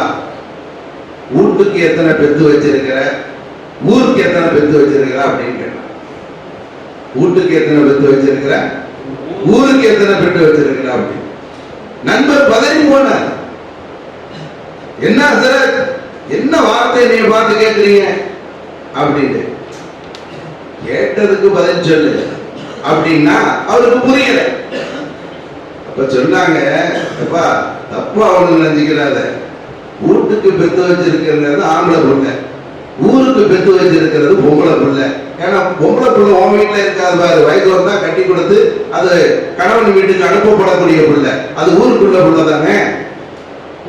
வீட்டுக்கு எத்தனை பெத்து வச்சிருக்கிற, ஊருக்கு எத்தனை பெத்து வச்சிருக்கிற அப்படின்னு கேட்டாங்க. வீட்டுக்கு எத்தனை பெத்து வச்சிருக்கிற, ஊருக்கு எத்தனை பெத்து வச்சிருக்கிற அப்படின்னு. நண்பர் பதறி போனார். என்ன சார், என்ன வார்த்தை நீங்க பார்த்து கேட்கிறீங்க அப்படின்னு. கேட்டதுக்கு பதில் சொல்லு அப்படின்னா அவருக்கு புரியல. அப்ப சொன்னாங்க, தப்பா அவனு நினைச்சுக்கிறாத, வீட்டுக்கு பெத்து வச்சிருக்கிறது ஆம்பளை பிள்ளை, ஊருக்கு பெத்து வச்சிருக்கிறது பொம்பளை பிள்ளை. ஏன்னா பொம்பளை பிள்ளை உன் வீட்டுல இருக்காது பாரு, வயது வந்தா கட்டி கொடுத்து அது கணவன் வீட்டுக்கு அனுப்பப்படக்கூடிய பிள்ளை, அது ஊருக்குள்ள பிள்ளை தானே.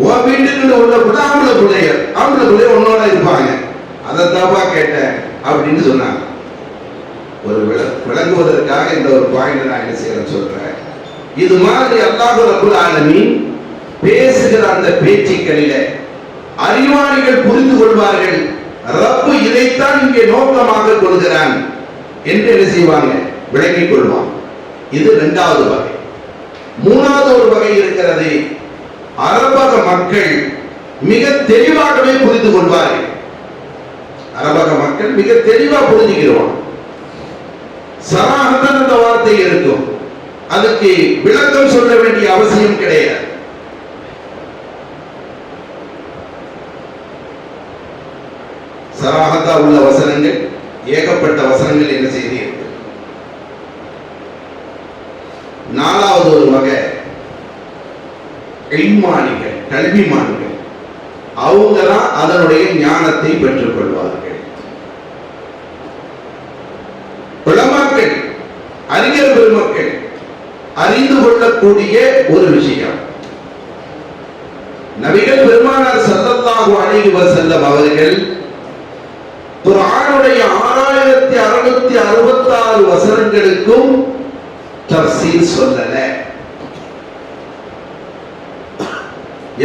உன் வீட்டுக்குள்ள உள்ள பிள்ளை ஆம்பளை பிள்ளைய, ஆம்பளை பிள்ளைய உன்னோட இருப்பாங்க, அதை தப்பா கேட்டேன் அப்படின்னு சொன்னாங்க. ஒரு விளங்குவதற்காக இந்த ஒரு பாயிண்ட் நான் என்ன செய்யறேன் சொல்றேன். இது மாதிரி அல்லாஹ் ரப்பல் ஆலமீன் பேசுகிற அந்த பேச்சுக்களிலே அறிவாளிகள் புரிந்து கொள்வார்கள், ரப்பு இதைத்தான் இங்கே நோக்கமாக கொள்கிறான் என்று என்ன செய்வாங்க, விளங்கிக் கொள்வாங்க. இது இரண்டாவது வகை. மூணாவது ஒரு வகை இருக்கிறது. அரபக மக்கள் மிக தெளிவாகவே புரிந்து கொள்வார்கள். அரபக மக்கள் மிக தெளிவா புரிஞ்சுக்கிறோம். சராஹத்தன் அந்த வார்த்தை இருக்கும், அதுக்கு விளக்கம் சொல்ல வேண்டிய அவசியம் கிடையாது. சராஹத்தா உள்ள வசனங்கள், ஏகப்பட்ட வசனங்கள் என்ன செய்தி இருக்கு. நாலாவது ஒரு வகை இல்மானிகள், கல்விமான்கள், அவங்க தான் அதனுடைய ஞானத்தை பெற்றுக் கொள்வார்கள். உலமாக்கள், அறிஞர் பெருமக்கள் அறிந்து கொள்ளக்கூடிய ஒரு விஷயம். நபிகள் பெருமானார் ஸல்லல்லாஹு அலைஹி வஸல்லம் அவர்கள் குர்ஆனுடைய 6666 வசனங்களுக்கும் தஃசீர் சொல்லல.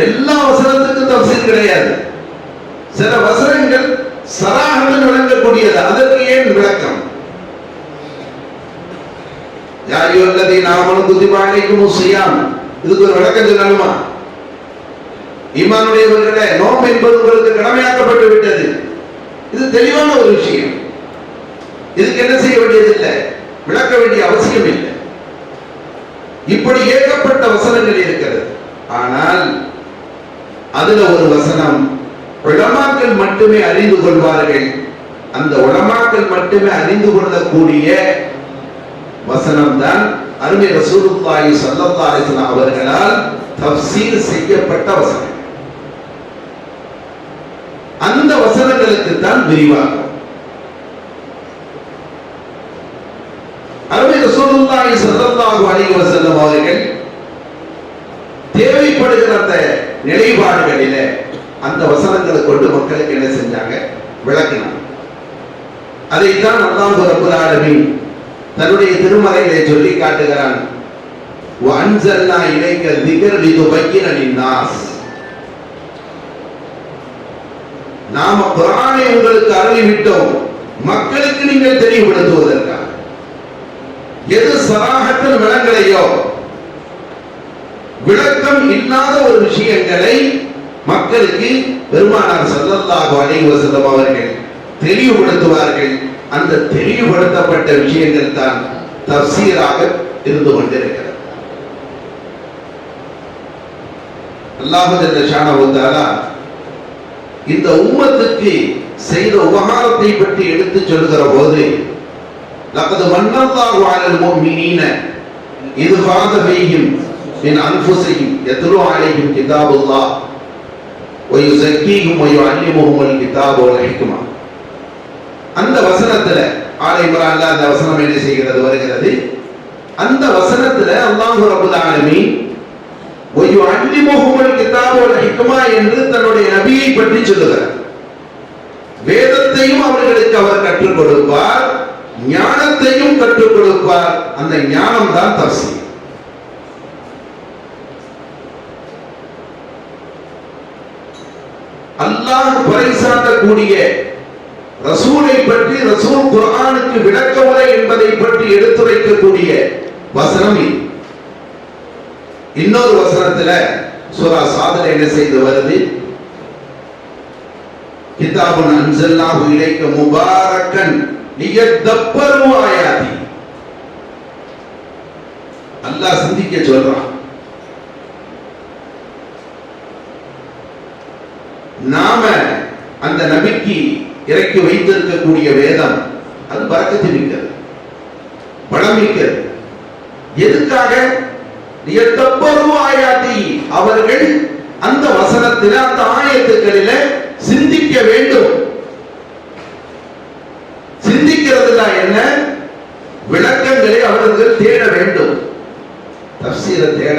எல்லா வசனத்துக்கும் தஃசீர் கிடையாது. சில வசனங்கள் சராஹத்துன் விளங்கக்கூடியது, அதற்கு ஏன் விளக்கம்? யா அய்யுஹல்லதீன ஆமனூ குதிப அலைக்குமுஸ் ஸியாம், இதுக்கு ஒரு விளக்கம் சொல்லணுமா? ஈமானுடையவர்களே, நோன்பு என்பது உங்களுக்கு கடமையாக்கப்பட்டு விட்டது. இது தெளிவான ஒரு விஷயம். இதுக்கு என்ன செய்ய வேண்டியதில்லை, விளக்க வேண்டிய அவசியம் இல்லை. இப்படி ஏகப்பட்ட வசனங்கள் இருக்கிறது. ஆனால் அதுல ஒரு வசனம் உலமாக்கள் மட்டுமே அறிந்து கொள்வார்கள். அந்த உலமாக்கள் மட்டுமே அறிந்து கொள்ளக்கூடிய வசனம் தான் அருமை ரசூலுல்லாஹி ஸல்லல்லாஹு அலைஹி வஸல்லம் அவர்களால் தஃசீர் செய்யப்பட்ட வசனம். அந்த வசனங்களுக்கு தான் விரிவாக்கம். அருமை ரசூலுல்லாஹி ஸல்லல்லாஹு அலைஹி வஸல்லம் அவர்கள் தேவைப்படுகிற அந்த நிலைப்பாடுகளிலே அந்த வசனங்களை கொண்டு மக்களுக்கு என்ன செஞ்சாங்க, விளக்கினாங்க. அதைத்தான் அல்லாஹ் ரப்பல் ஆலமீன் தன்னுடைய திருமறையிலே சொல்லி காட்டுகிறான். வஅன்ஸல்னா இலைக ذிக்ர லிதுபய்யின லின்னாஸ், நாம குர்ஆனை உங்களுக்கு அருளிவிட்டோம் மக்களுக்கு நீங்கள் தெளிவுபடுத்துவதற்காக. எது சராஹத்துன் விளங்கலையோ, விளக்கம் இல்லாத ஒரு விஷயங்களை மக்களுக்கு பெருமானார் ஸல்லல்லாஹு அலைஹி வஸல்லம் அவர்கள் தெளிவுபடுத்துவார்கள். அந்த தெளிவுபடுத்தப்பட்ட விஷயங்கள் தான் தஃசீராக இருந்து கொண்டிருக்கிறது. அல்லாஹ் ஜல்ல ஷானஹு வ தஆலா இந்த உம்மத்துக்கு செய்த உபகாரத்தை பற்றி எடுத்து சொல்லுகிற போது, லகத் மன்னல்லாஹு அலல் முஃமினீன இத் ஃபரத ஃபீஹிம் மின் அன்ஃபுஸிஹிம் யத்லூ அலைஹிம் கிதாபுல்லாஹ் வ யுஸக்கீஹிம் வ யுஅல்லிமுஹுமுல் கிதாப வல் ஹிக்மா. அந்த வசனத்துல ஆல இம்ரான்ல அந்த வசனம் என்ன செய்கிறது வருகிறது. அந்த வசனத்துல அல்லாஹ் ரப்பல் ஆலமீன் வ யுஅல்லிமுஹுமுல் கிதாப வல் ஹிக்மா என்று தன்னுடைய நபியை பற்றி சொல்லுகிறார். வேதத்தையும் அவர்களுக்கு அவர் கற்றுக் கொடுப்பார், ஞானத்தையும் கற்றுக் கொடுப்பார். அந்த ஞானம் தான் தஃசீர். அல்லாஹ் பறைசாற்றக்கூடிய ரசூலை பற்றி, ரசூல் குர்ஆனுக்கு விளக்க உரை என்பதை பற்றி எடுத்துரைக்கக்கூடிய வசனம் இது. இன்னொரு வசனத்துல சூரா சாத்ல என்ன செய்து வருது, கிதாபுன் அன்ஸல்னாஹு இலைக முபாரக்கன் லியதப்பரு ஆயாதி. அல்லாஹ் சிந்திக்க சொல்றான். நாம அந்த நபிக்கு இறக்கி வைத்திருக்கக்கூடிய வேதம் அது பரக்கத்து மிக்கது, பலமிக்கது. எதுக்காக? அவர்கள் அந்த வசனத்தில், அந்த ஆயத்துக்களில சிந்திக்க வேண்டும். சிந்திக்கிறதுல என்ன விளக்கங்களை அவர்கள் தேட வேண்டும். தஃசீரை தேட,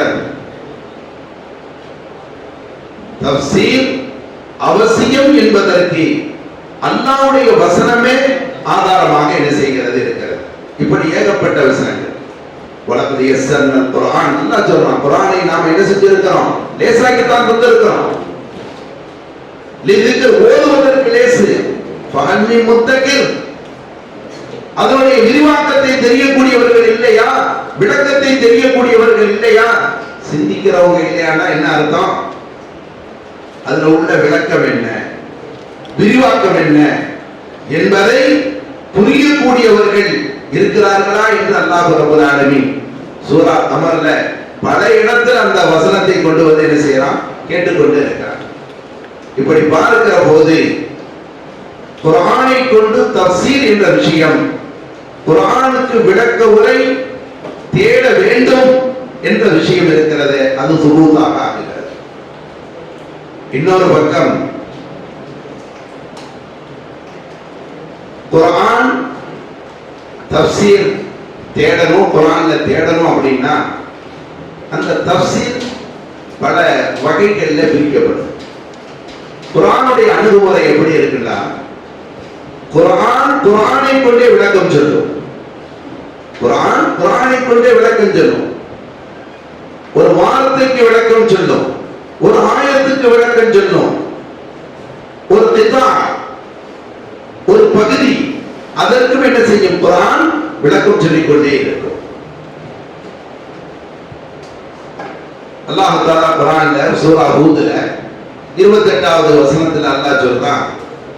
தஃசீர் அவசியம் என்பதற்கு அல்லாஹ்வுடைய வசனமே ஆதாரமாக என்ன செய்கிறது இருக்கிறது. இப்படி ஏகப்பட்ட வசனங்கள். வலகத் யஸ்ஸர்னல் குர்ஆன், அல்லாஹ் சொல்றான், குர்ஆனை நாம என்ன செஞ்சிருக்கிறோம், லேசாக்கி தான் தந்திருக்கிறோம். லிதிக்ர், ஓதுவதற்கு லேசு. ஃபஹல் மின் முத்தகிர், அதனுடைய விரிவாக்கத்தை தெரியக்கூடியவர்கள் இல்லையா, விளக்கத்தை தெரியக்கூடியவர்கள் இல்லையா, சிந்திக்கிறவங்க இல்லையானா என்ன அர்த்தம்? அதுல உள்ள விளக்கம் என்ன, விரிவாக்கம் என்ன என்பதை புரியக்கூடியவர்கள் இருக்கிறார்களா என்று அல்லாஹ் ரப்பல் ஆலமீன் சூரா கமர்ல பல இடத்தில் அந்த வசனத்தை கொண்டு வந்து என்ன செய்யறான், கேட்டுக்கொண்டு இருக்கிறார். இப்படி பார்க்கிற போது குர்ஆனை கொண்டு தஃசீர் என்ற விஷயம், குர்ஆனுக்கு விளக்க உரை தேட வேண்டும் என்ற விஷயம் இருக்கிறது, அது சுபூத்தாக ஆகிறது. இன்னொரு பக்கம் குர்ஆன் தஃசீர் தேடணும், குர்ஆன்ல தேடணும் அப்படின்னா அந்த தஃசீர் பல வகைகள்ல பிரிக்கப்படும். குர்ஆனுடைய அணுகுமுறை எப்படி இருக்குன்னா, குர்ஆன் குர்ஆனை கொண்டே விளக்கம் சொல்லும். குர்ஆனை கொண்டே விளக்கம் சொல்லும், ஒரு வார்த்தைக்கு விளக்கம் சொல்லும், ஒரு ஆயத்துக்கு விளக்கம் சொல்லும், ஒரு கிதா ஒரு பகுதி அதற்கும் என்ன செய்யும்? குர்ஆன் விளக்கம் சொல்லிக் கொண்டே இருக்கும். அல்லாஹ் தஆலா குர்ஆன்ல சூரா ஹூத்ல 28வது வசனத்துல அல்லாஹ் சொல்றான்,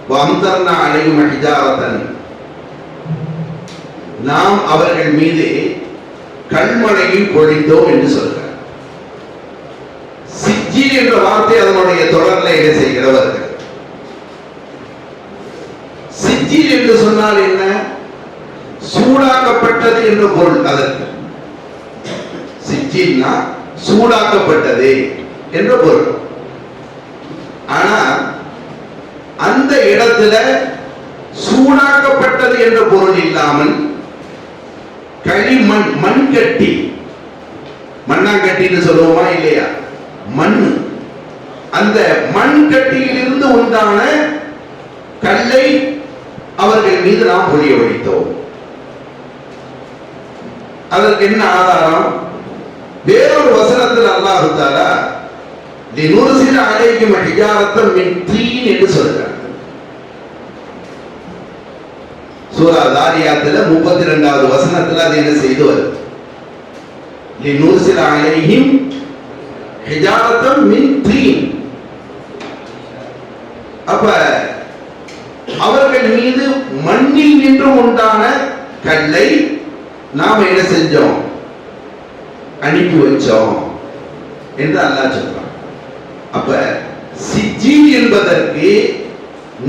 வஅம்தர்னா அலைஹிம் ஹிஜாரத்தன், நாம் அவர்கள் மீது கல்மழையை பொழிந்தோம் என்று சொல்றார். சிஜ்ஜீல் என்ற வார்த்தை அதனுடைய தொடர்ல என்ன செய்கிறவர்கள்? சிஜ்ஜீல் என்று சொன்னால் என்ன? சூடாக்கப்பட்டது என்ற பொருள். அதற்கு சிஜ்ஜீல்னா சூடாக்கப்பட்டது என்ற பொருள். ஆனா அந்த இடத்துல சூடாக்கப்பட்டது என்ற பொருள் இல்லாமல் களிமண், மண்கட்டி, மண்ணாங்கட்டின்னு சொல்லுவோமா இல்லையா, மண், அந்த மண்கட்டியில் இருந்து உண்டான கல்லை அவர்கள் மீது நாம் பொழிய வைத்தோம். அதற்கு என்ன ஆதாரம்? வேறொரு வசனத்தில் அல்லாஹ் தஆலா லினுர்சில அலைஹிம் ஹிஜாரத்தன் மின் தீன் என்று சொல்றார். சூரா தாரியாத்துல 32வது வசனத்துல அது என்ன செய்து வருது? லினுர்சில அலைஹிம் ஹிஜாரத்தன் மின் தீன். அப்ப அவர்கள் மீது மண்ணில் நின்று உண்டான கல்லை நாம் என்ன செஞ்சோம்? அனுப்பி வச்சோம் என்று அல்லாஹ் சொல்றான். அப்ப சிஜ்ஜீல் என்பதற்கு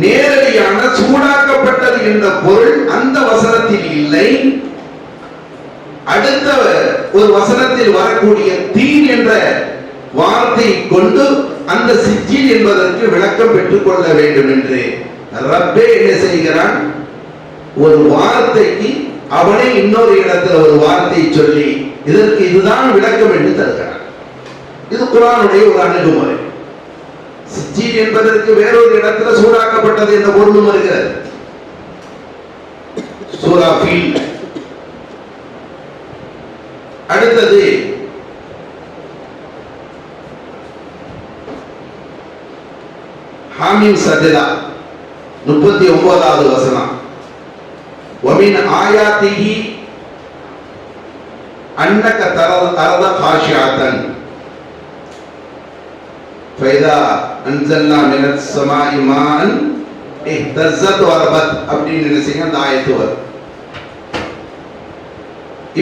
நேரடியான சூடாக்கப்பட்டது என்ற பொருள் அந்த வசனத்தில் இல்லை. அடுத்த ஒரு வசனத்தில் வரக்கூடிய தீன் என்ற வார்த்தையை கொண்டு அந்த சிஜ்ஜீல் என்பதற்கு விளக்கம் பெற்றுக் கொள்ள வேண்டும் என்று ரப்பே என்ன செய்கிறான்? ஒரு வார்த்தைக்கு அவனே இன்னொரு இடத்துல ஒரு வார்த்தையை சொல்லி இதற்கு இதுதான் விளக்கம் என்று தருகிறான். இது குர்ஆனுடைய ஒரு அணுகுமுறை. சிஜ்ஜீல் என்பதற்கு வேறொரு இடத்துல சூடாக்கப்பட்டது என்ற பொருளும் வருகிறது. சூரா ஃபீல். அடுத்தது ஹாமீம் சஜதா 39வது வசனம். வமின் ஆயாத்திஹி அன்னக தரல் அர்த காஷிஅத்தன் ஃபைதா அன்ஸல்னா மினஸ் ஸமாஇ மாஅன் இஹ்தஸத் வரபத் அப்படின்னு நினைச்சீங்க அந்த ஆயத்து வரும்.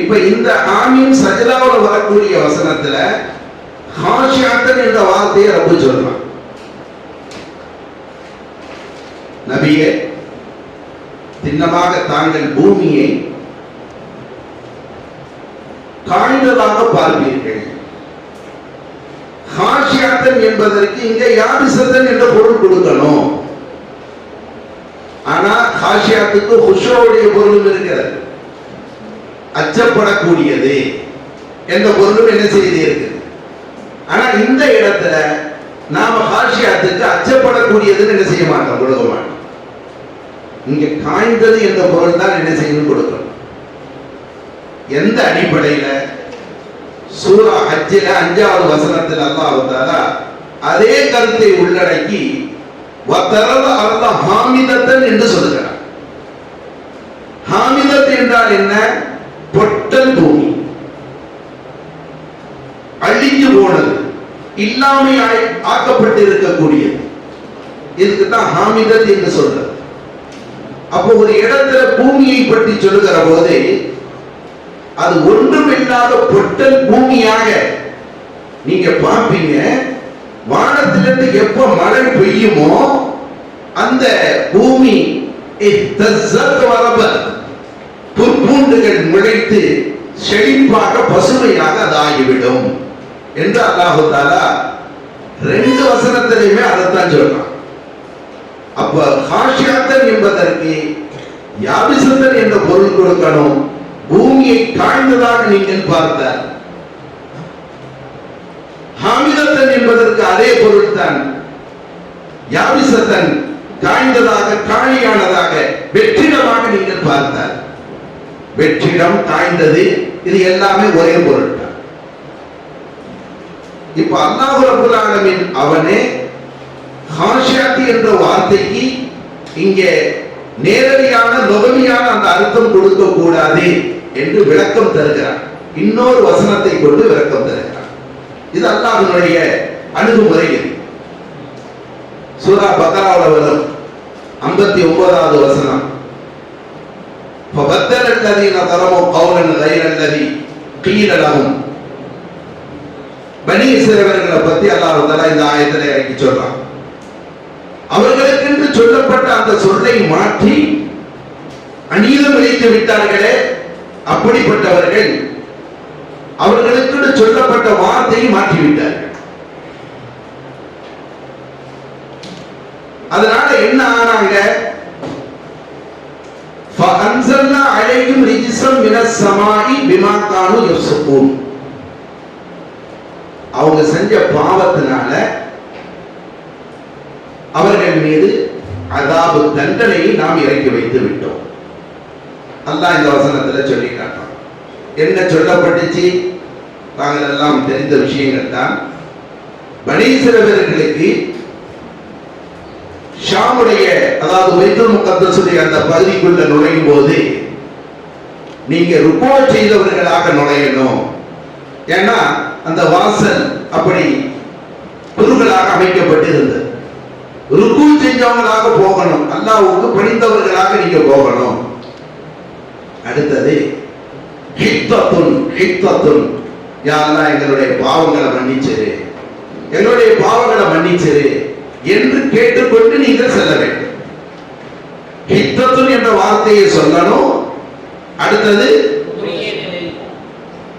இப்ப இந்த ஆமீன் சஜதாவுல வரக்கூடிய வசனத்துல காஷிஅத்தன் என்ற வார்த்தையை ரப்பு சொல்றான். நபியே, திண்ணமாக தாங்கள் பூமியை காய்ந்ததாக பார்ப்பீர்கள். காஷியத்தன் என்பதற்கு இங்க யாபிசத்தன் என்ற பொருள் கொடுக்கணும். ஆனா காஷியத்துக்கு ஹுஷோவுடைய பொருளும் இருக்கிறது, அச்சப்படக்கூடியது என்ற பொருளும் என்ன செய்து இருக்கு. ஆனா இந்த இடத்துல நாம காஷியத்துக்கு அச்சப்படக்கூடியதுன்னு என்ன செய்ய மாட்டோம், கொடுக்க மாட்டோம். இங்க காய்ந்தது என்ற பொருள் தான் என்ன செய்யணும், கொடுக்கணும். எந்த அடிப்படையில? சூரா ஹஜ்ஜில 5வது வசனத்தில் அல்லாஹ் தஆலா அதே கருத்தை உள்ளடக்கி வதரத அர்த ஹாமிதத்தன் என்று சொல்கிறார். ஹாமிதத் என்றால் என்ன? பொட்டல் பூமி, அழிஞ்சு போனது, இல்லாமை ஆக்கப்பட்டு இருக்கக்கூடியது. இதுக்கு தான் ஹாமிதத் என்று சொல்றது. அப்போ ஒரு இடத்துல பூமியை பற்றி சொல்லுகிற போது அது ஒன்றுமில்லாத பொட்டல் பூமியாக நீங்க பார்ப்பீங்க. வானத்திலிருந்து எப்ப மழை பெய்யுமோ அந்த பூமி புற்பூண்டுகள் முளைத்து செழிப்பாக பசுமையாக அது ஆகிவிடும் என்று அல்லாஹ் தஆலா 2 வசனத்திலையுமே அதைத்தான் சொல்றான். அப்ப காஷியத்தன் என்பதற்கு யாபிசத்தன் என்ற பொருள் கொடுக்கணும். பூமியை காய்ந்ததாக நீங்கள் பார்த்தால் ஹாமிதத்தன் என்பதற்கு அதே பொருள் தான். யாபிசத்தன் காய்ந்ததாக, காலியானதாக, வெற்றிடமாக நீங்கள் பார்த்தால் வெற்றிடம், காய்ந்தது, இது எல்லாமே ஒரே பொருள் தான். இப்ப அல்லாஹ் ரப்பல் ஆலமீன் அவனே ஹாஷியாத்தி என்ற வார்த்தைக்கு இங்கே நேரடியான லொகவியான அந்த அர்த்தம் கொடுக்க கூடாது என்று விளக்கம் தருகிறார். இன்னொரு வசனத்தை கொண்டு விளக்கம் தருகிறார். இது அல்லாஹ்வுடைய அணுகுமுறை. சூரா பக்ராவுல வரும் 59வது வசனம், فَبَدَّلَ الَّذِينَ ظَلَمُوا قَوْلًا غَيْرَ الَّذِي قِيلَ لَهُمْ. பனி இஸ்ரவேலர்களை பத்தி அல்லாஹ் தஆலா இந்த ஆயத்திலே இறக்கி சொல்றான். அவர்களுக்கென்று சொல்லப்பட்ட அந்த சொல்லை மாற்றி அநீதம் இழைத்து விட்டார்களே, அப்படிப்பட்டவர்கள் அவர்களுக்கு சொல்லப்பட்ட வார்த்தையை மாற்றிவிட்டார்கள். அதனால என்ன ஆனாங்க? فَأَنزَلْنَا عَلَيْهِمْ رِجْزًا مِنَ السَّمَاءِ بِمَا كَانُوا يَفْسُقُونَ. அவங்க செஞ்ச பாவத்தினால அவர்கள் மீது அதாபு தண்டனையை நாம் இறக்கி வைத்து விட்டோம். அல்லாஹ் இந்த வசனத்துல சொல்லி காட்டான். என்ன சொல்லப்பட்டுச்சு? தாங்கள் எல்லாம் தெரிந்த விஷயங்கள் தான். பனி இஸ்ரவேலர்களுக்கு ஷாமுடைய, அதாவது பைத்துல் முகத்தஸுடைய அந்த பகுதிக்குள்ள நுழையும் போது நீங்க ருக்கூ செய்தவர்களாக நுழையணும். ஏன்னா அந்த வாசல் அப்படி குறுகலாக அமைக்கப்பட்டிருந்தது. ருக்கூ செஞ்சவங்களாக போகணும், அல்லாஹ்வுக்கு பணிந்தவர்களாக நீங்க போகணும். அடுத்தது ஹித்தத்துன், ஹித்தத்துன், யா அல்லாஹ் எங்களுடைய பாவங்களை மன்னிச்சிரு, எங்களுடைய பாவங்களை மன்னிச்சிரு என்று கேட்டுக்கொண்டு நீங்கள் செல்ல வேண்டும். ஹித்தத்துன் என்ற வார்த்தையை சொல்லணும். அடுத்தது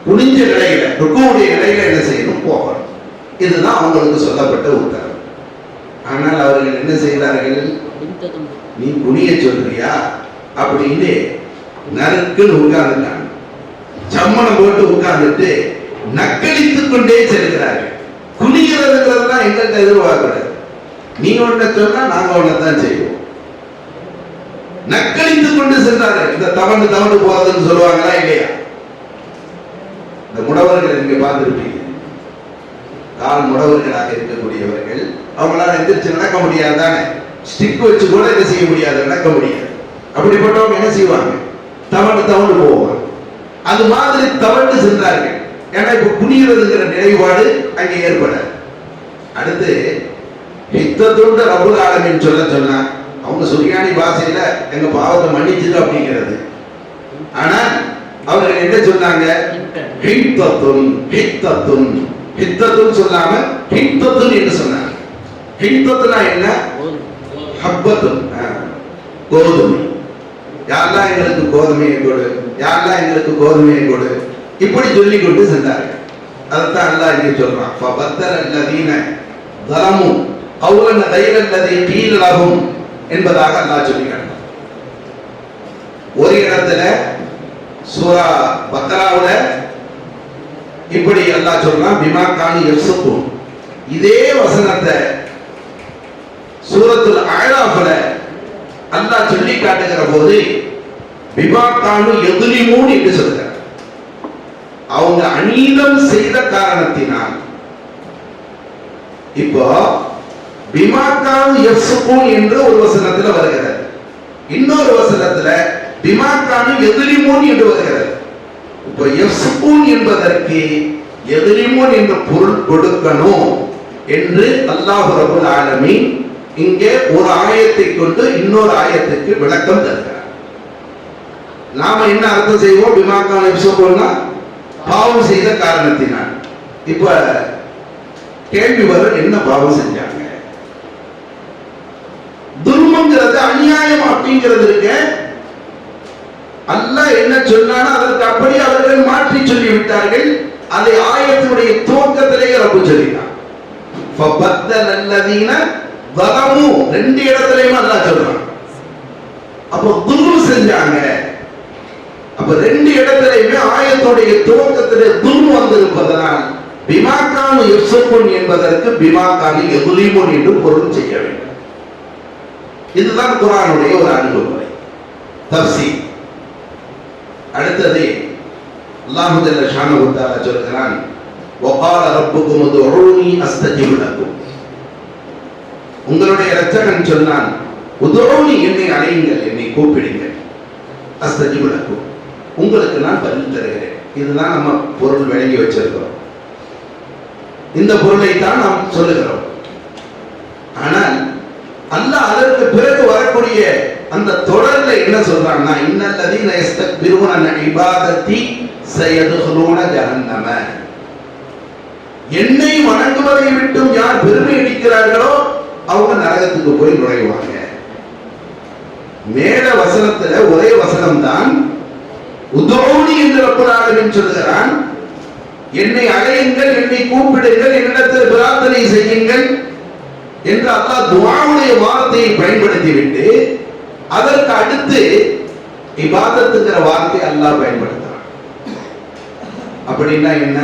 குனிஞ்ச நிலையில, ருக்குவுடைய நிலையில என்ன செய்யணும்? போகணும். இதுதான் அவங்களுக்கு சொல்லப்பட்ட உத்தரவு. ஆனால் அவர்கள் என்ன செய்கிறார்கள்? நீ குனிய சொல்றியா அப்படின்னு நறுக்குன்னு உட்கார்ந்துட்டாங்க. சம்மணம் போட்டு உட்கார்ந்துட்டு நக்களித்துக் கொண்டே செல்கிறார்கள். குனிகிறதுங்கிறதுலாம் எங்கள்கிட்ட எதிர்பார்க்கிறது. நீ ஒன்ன சொன்னா நாங்க ஒன்னதான் செய்வோம். நக்களித்துக் கொண்டு சென்றார்கள். இந்த தவண்டு தவண்டு போறதுன்னு சொல்லுவாங்களா இல்லையா? இந்த முடவர்கள் நீங்க பார்த்திருப்பீங்க. கால் முடவர்களாக இருக்கக்கூடியவர்கள், அவங்களால எந்திரிச்சு நடக்க முடியாது தானே, ஸ்டிக் வச்சு கூட என்ன செய்ய முடியாது, நடக்க முடியாது. அப்படிப்பட்டவங்க என்ன செய்வாங்க? தவண்டு தவண்டு போவாங்க. அது மாதிரி தவண்டு சென்றார்கள். ஏன்னா இப்ப குனிகிறதுங்கிற நிலைப்பாடு அங்கே ஏற்பட. அடுத்து ஹித்தத்துண்டு ரப்புல் ஆலமீன் சொல்ல சொன்னா, அவங்க சுரியானி பாஷையில எங்க பாவத்தை மன்னிச்சுது அப்படிங்கிறது. ஆனா அவர்கள் என்ன சொன்னாங்க? ஹித்தத்துன், ஹித்தத்துன், ஹித்தத்துன் சொல்லாம ஹித்தத்துன் என்று சொன்னாங்க. ஹித்தத்துனா என்ன? ஹப்பத்துன், கோதுமை. யாரெல்லாம் எங்களுக்கு கோதுமையை கொடு, யாரெல்லாம் எங்களுக்கு கோதுமையை கொடு, இப்படி சொல்லிக் கொண்டு சென்றார்கள். அதைத்தான் அல்லாஹ் இங்கே சொல்றான். ஃபபத்தல அல்லதீன ஸலமு கௌலன் கைர அல்லதீ கீல லஹும் என்பதாக அல்லாஹ் சொல்லிட்டான். ஒரு இடத்துல சூரா பக்ராவுல இப்படி அல்லாஹ் சொல்றான், பிமா கானு யஃப்ஸுகூன். இதே வசனத்தை சூரத்துல் அஅராஃப்ல அல்லாஹ் சொல்லி காட்டுகிற போது பிமா கானு யதுலிமூன் என்று சொல்றார். அவங்க அநீதம் செய்த காரணத்தினால். இப்போ பிமா கானு யஃப்ஸுகூன் என்று ஒரு வசனத்துல வருகிறது. இன்னொரு வசனத்துல பிமா கானு யதுலிமூன் என்று வருகிறது. இப்போ யஃப்ஸுகூன் என்பதற்கு யதுலிமூன் என்ற பொருள் கொடுக்கணும் என்று அல்லாஹ் ரப்பல் ஆலமீன் இங்கே ஒரு ஆயத்தை கொண்டு இன்னொரு ஆயத்துக்கு விளக்கம் தருகிறார். நாம என்ன அர்த்தம் செய்வோம்? பிமா கானு யஃப்ஸுகூன்னா பாவம் செய்த காரணத்தினால். இப்ப கேள்வி வரும், என்ன பாவம் செஞ்சாங்க? துல்முங்கிறது அநியாயம் அப்படிங்கிறது இருக்கு. அல்லாஹ் என்ன சொன்னானோ அதற்கு அப்படி அவர்கள் மாற்றி சொல்லி விட்டார்கள். அதை ஆயத்தினுடைய துவக்கத்திலேயே ரப்பு சொல்லிட்டான். ஃபபத்தல அல்லதீன ஸலமு, ரெண்டு இடத்துலயும் அல்லாஹ் சொல்றான். அப்போ துல்மு செஞ்சாங்க. அப்ப ரெண்டு இடத்திலேயுமே ஆயத்துடைய துவக்கத்திலே துல்மு வந்திருப்பதனால் பிமா கானு யஃப்ஸுகூன் என்பதற்கு பிமா கானு யதுலிமூன் என்று பொருள் செய்ய வேண்டும். இதுதான் குர்ஆனுடைய ஒரு அணுகுமுறை, தஃசீர். அடுத்தது அல்லாஹ் ஜல்ல ஷானஹு வ தஆலா சொல்கிறான், வகால ரப்புக்கும் உதுஊனி அஸ்தஜிப் லக்கும். உங்களுடைய இரட்சகன் சொன்னான், உதுஊனி, என்னை அழையுங்கள், என்னை கூப்பிடுங்கள், அஸ்தஜிப் லக்கும், உங்களுக்கு நான் பதில் தருகிறேன். இதுதான் நம்ம பொருள் வழங்கி வச்சிருக்கிறோம். இந்த பொருளை தான் நாம் சொல்லுகிறோம். ஆனால் அல்லாஹ் அதற்கு பிறகு வரக்கூடிய அந்த தொடர்ல என்ன சொல்றான்னா, இன்னல்லதீன யஸ்தக்பிரூன அன் இபாதத்தி சயதுகுலூன ஜஹன்னம. என்னை வணங்குவதை விட்டும் யார் பெருமை அடிக்கிறார்களோ அவங்க நரகத்துக்கு போய் நுழைவாங்க. மேல வசனத்துல ஒரே வசனம் தான் உதூனி என்று ரப்பல் ஆலமீன் சொல்கிறான், என்னை அழையுங்கள், என்னை கூப்பிடுங்கள், என்னிடத்தில் பிரார்த்தனை செய்யுங்கள் என்று அல்லாஹ் துஆவுடைய வார்த்தையை பயன்படுத்திவிட்டு அதற்கு அடுத்து இபாதத்துங்கிற வார்த்தையை அல்லாஹ் பயன்படுத்துறான். அப்படின்னா என்ன?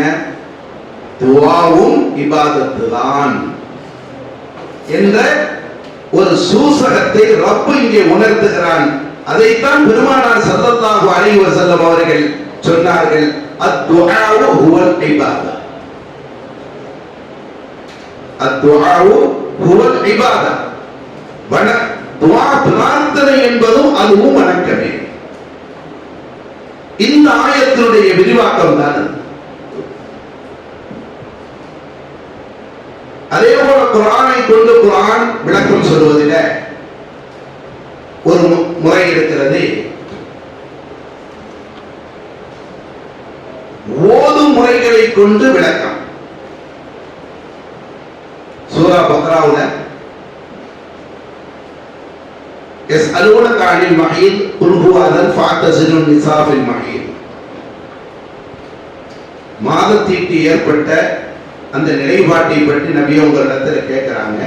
துஆவும் இபாதத்து தான் என்ற ஒரு சூசகத்தை ரப்பு இங்கே உணர்த்துகிறான். அதைத்தான் பெருமானார் ஸல்லல்லாஹு அலைஹி வஸல்லம் அவர்கள் சொன்னார்கள், அத்-துஆஉ ஹுவல் இபாதா. அத்-துஆஉ ஹுவல் இபாதா. துஆ, பிரார்த்தனை என்பதும் அதுவும் வணக்கமே. இந்த ஆயத்தினுடைய விரிவாக்கம் தான். அதே போல குர்ஆனை கொண்டு குர்ஆன் விளக்கம் சொல்வதில் ஒரு முறை இருக்கிறது. ஓதும் முறைகளை கொண்டு விளக்கம். சூரா பக்ராவுல யஸ்அலூனக அனில் மஹீத் குல் ஹுவ அதன் ஃபஅதஸிலுன் நிஸா ஃபில் மஹீத். மாதத்தீட்டு ஏற்பட்ட அந்த நிலைப்பாட்டை பற்றி நபி உங்களிடத்தில் கேட்கிறாங்க.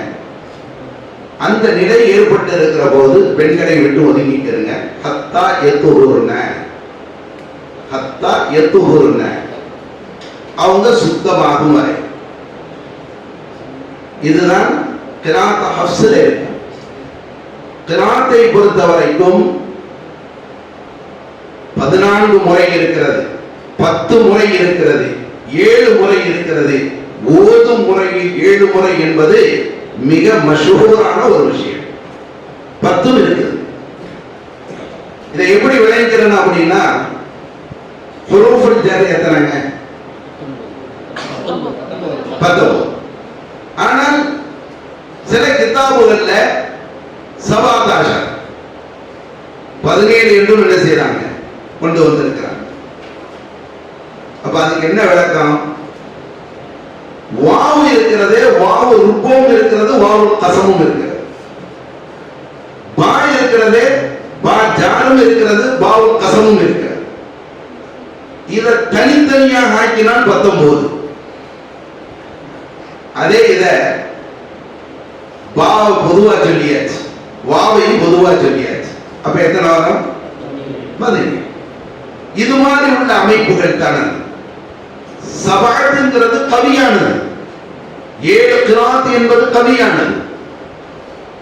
அந்த நிலை ஏற்பட்டு இருக்கிற போது பெண்களை விட்டு ஒதுங்கிக்கிறங்க. ஹத்தா யத்துஹுர்ன, ஹத்தா யத்துஹுர்ன, அவங்க சுத்தமாகும் வரை. இதுதான் கிராத் ஹஃப்ஸ்ல இருக்கு. கிராத்தை பொறுத்த வரைக்கும் 14 முறை இருக்கிறது, 10 முறை இருக்கிறது, 7 முறை இருக்கிறது. ஓதும் முறையில் 7 முறை என்பது மிக மஷூரான ஒரு விஷயம். 10 இருக்குது. இதை எப்படி விளைவிக்கிறேன் அப்படின்னா, ஹுரூஃபுல் ஜர் எத்தனைங்க? 19. ஆனால் சில கிதாபுகள்ல 17 17 என்றும் என்ன செய்யறாங்க, கொண்டு வந்திருக்கிறாங்க. அப்ப அதுக்கு என்ன விளக்கம்? வாவு இருக்கிறதே, வாவு ருப்பம் இருக்கிறது, வாவு கசமும் இருக்கிறது. பா இருக்கிறதே, பா ஜானும் இருக்கிறது, பாவு கசமும் இருக்கிறது. இதை தனித்தனியாக ஆக்கினால் 19. அதே இத பாவை பொதுவா சொல்லியாச்சு, வாவையும் பொதுவா சொல்லியாச்சு. அப்ப எத்தனை வரும்? 17. இது மாதிரி உள்ள அமைப்புகள் தானே. சபாத்துங்கிறது கவியானது, 7 கிராத் என்பது கவியானது.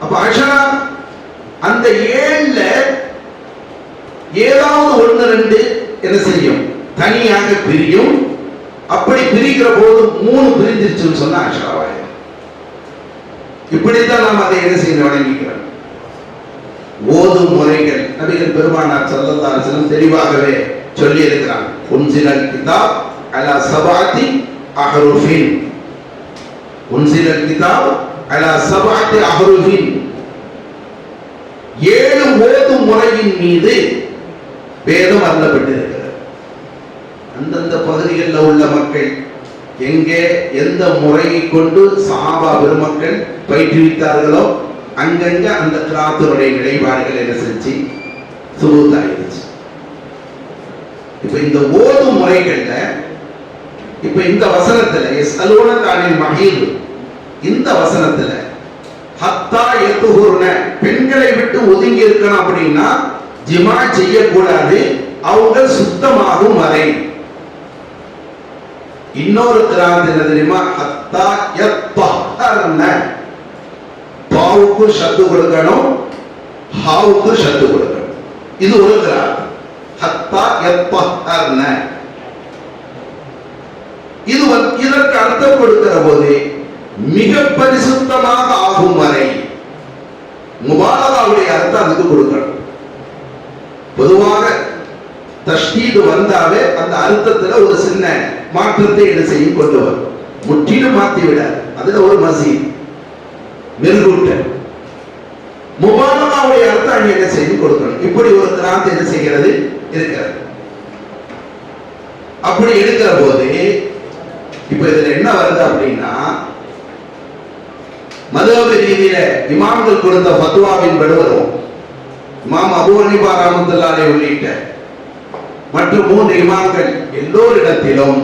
அப்ப அஷரா அந்த 7ல ஏதாவது 1 2 என்ன செய்யும், தனியாக பிரியும். அப்படி பிரிக்கிற போது 3 பிரிஞ்சிருச்சுன்னு சொன்னா அஷராவாய். இப்படித்தான் நாம் அதை என்ன செய்ய வழங்கிக்கிறோம். ஓதும் முறைகள் நபிகள் பெருமானார் ஸல்லல்லாஹு அலைஹி வஸல்லம் தெளிவாகவே சொல்லி இருக்கிறார். உன்சிலல் கிதாப் அலா சபாத்தி அஹ்ருஃபின், உன்சிலல் கிதாப் அலா சபாத்தி அஹ்ருஃபின். 7 ஓதும் முறையின் மீது வேதம் அருளப்பட்டிருக்கிறது. அந்தந்த பகுதிகளில் உள்ள மக்கள் எங்கே எந்த முறையை கொண்டு சஹாபா பெருமக்கள் பயிற்றுவித்தார்களோ அங்கங்க அந்த கிராத்தினுடைய நிலைப்பாடுகள் என்ன செஞ்சு சுபூத்தாயிருச்சு. இப்ப இந்த ஓதும் முறைகள்ல இப்ப இந்த வசனத்துல யஸ்அலூனக அனில் மஹீத், இந்த வசனத்துல ஹத்தா யத்துஹுர்ன, பெண்களை விட்டு ஒதுங்கி இருக்கணும் அப்படின்னா ஜிமா செய்யக்கூடாது, அவங்க சுத்தமாகும் வரை. இன்னொரு கிராத் என்ன தெரியுமா? ஹத்தா யத்தஹர்ன, பாவுக்கு ஷத்து கொடுக்கணும், ஹாவுக்கு ஷத்து கொடுக்கணும். இது ஒரு கிராத். ஹத்தா யத்தஹர்ன. இதற்கு அர்த்தம் கொடுக்கிற போது மிக பரிசுத்தமாக ஆகும் வரை முபாலகாவுடைய அர்த்தம் அதுக்கு கொடுக்கணும். பொதுவாக தஷ்தீது வந்தாவே அந்த அர்த்தத்துல ஒரு சின்ன மாற்றத்தை என்ன செய்யும், கொண்டு வரும். முற்றிலும் மாற்றி விடாது, அதுல ஒரு மசீத் மெருகூட்ட. முபாலகாவுடைய அர்த்தம் அங்க என்ன செய்யும், கொடுக்கணும். இப்படி ஒரு கிராந்த் என்ன செய்கிறது, இருக்கிறது. அப்படி எடுக்கிற போது இப்ப இதுல என்ன வருது அப்படின்னா, மதுஹப் ரீதியில இமாம்கள் கொடுத்த ஃபத்வாவின் படி வரும். இமாம் அபூ ஹனீஃபா ரஹ்மத்துல்லாஹி அலைஹி உள்ளிட்ட மற்ற 3 இமாம்கள் எல்லோரிடத்திலும்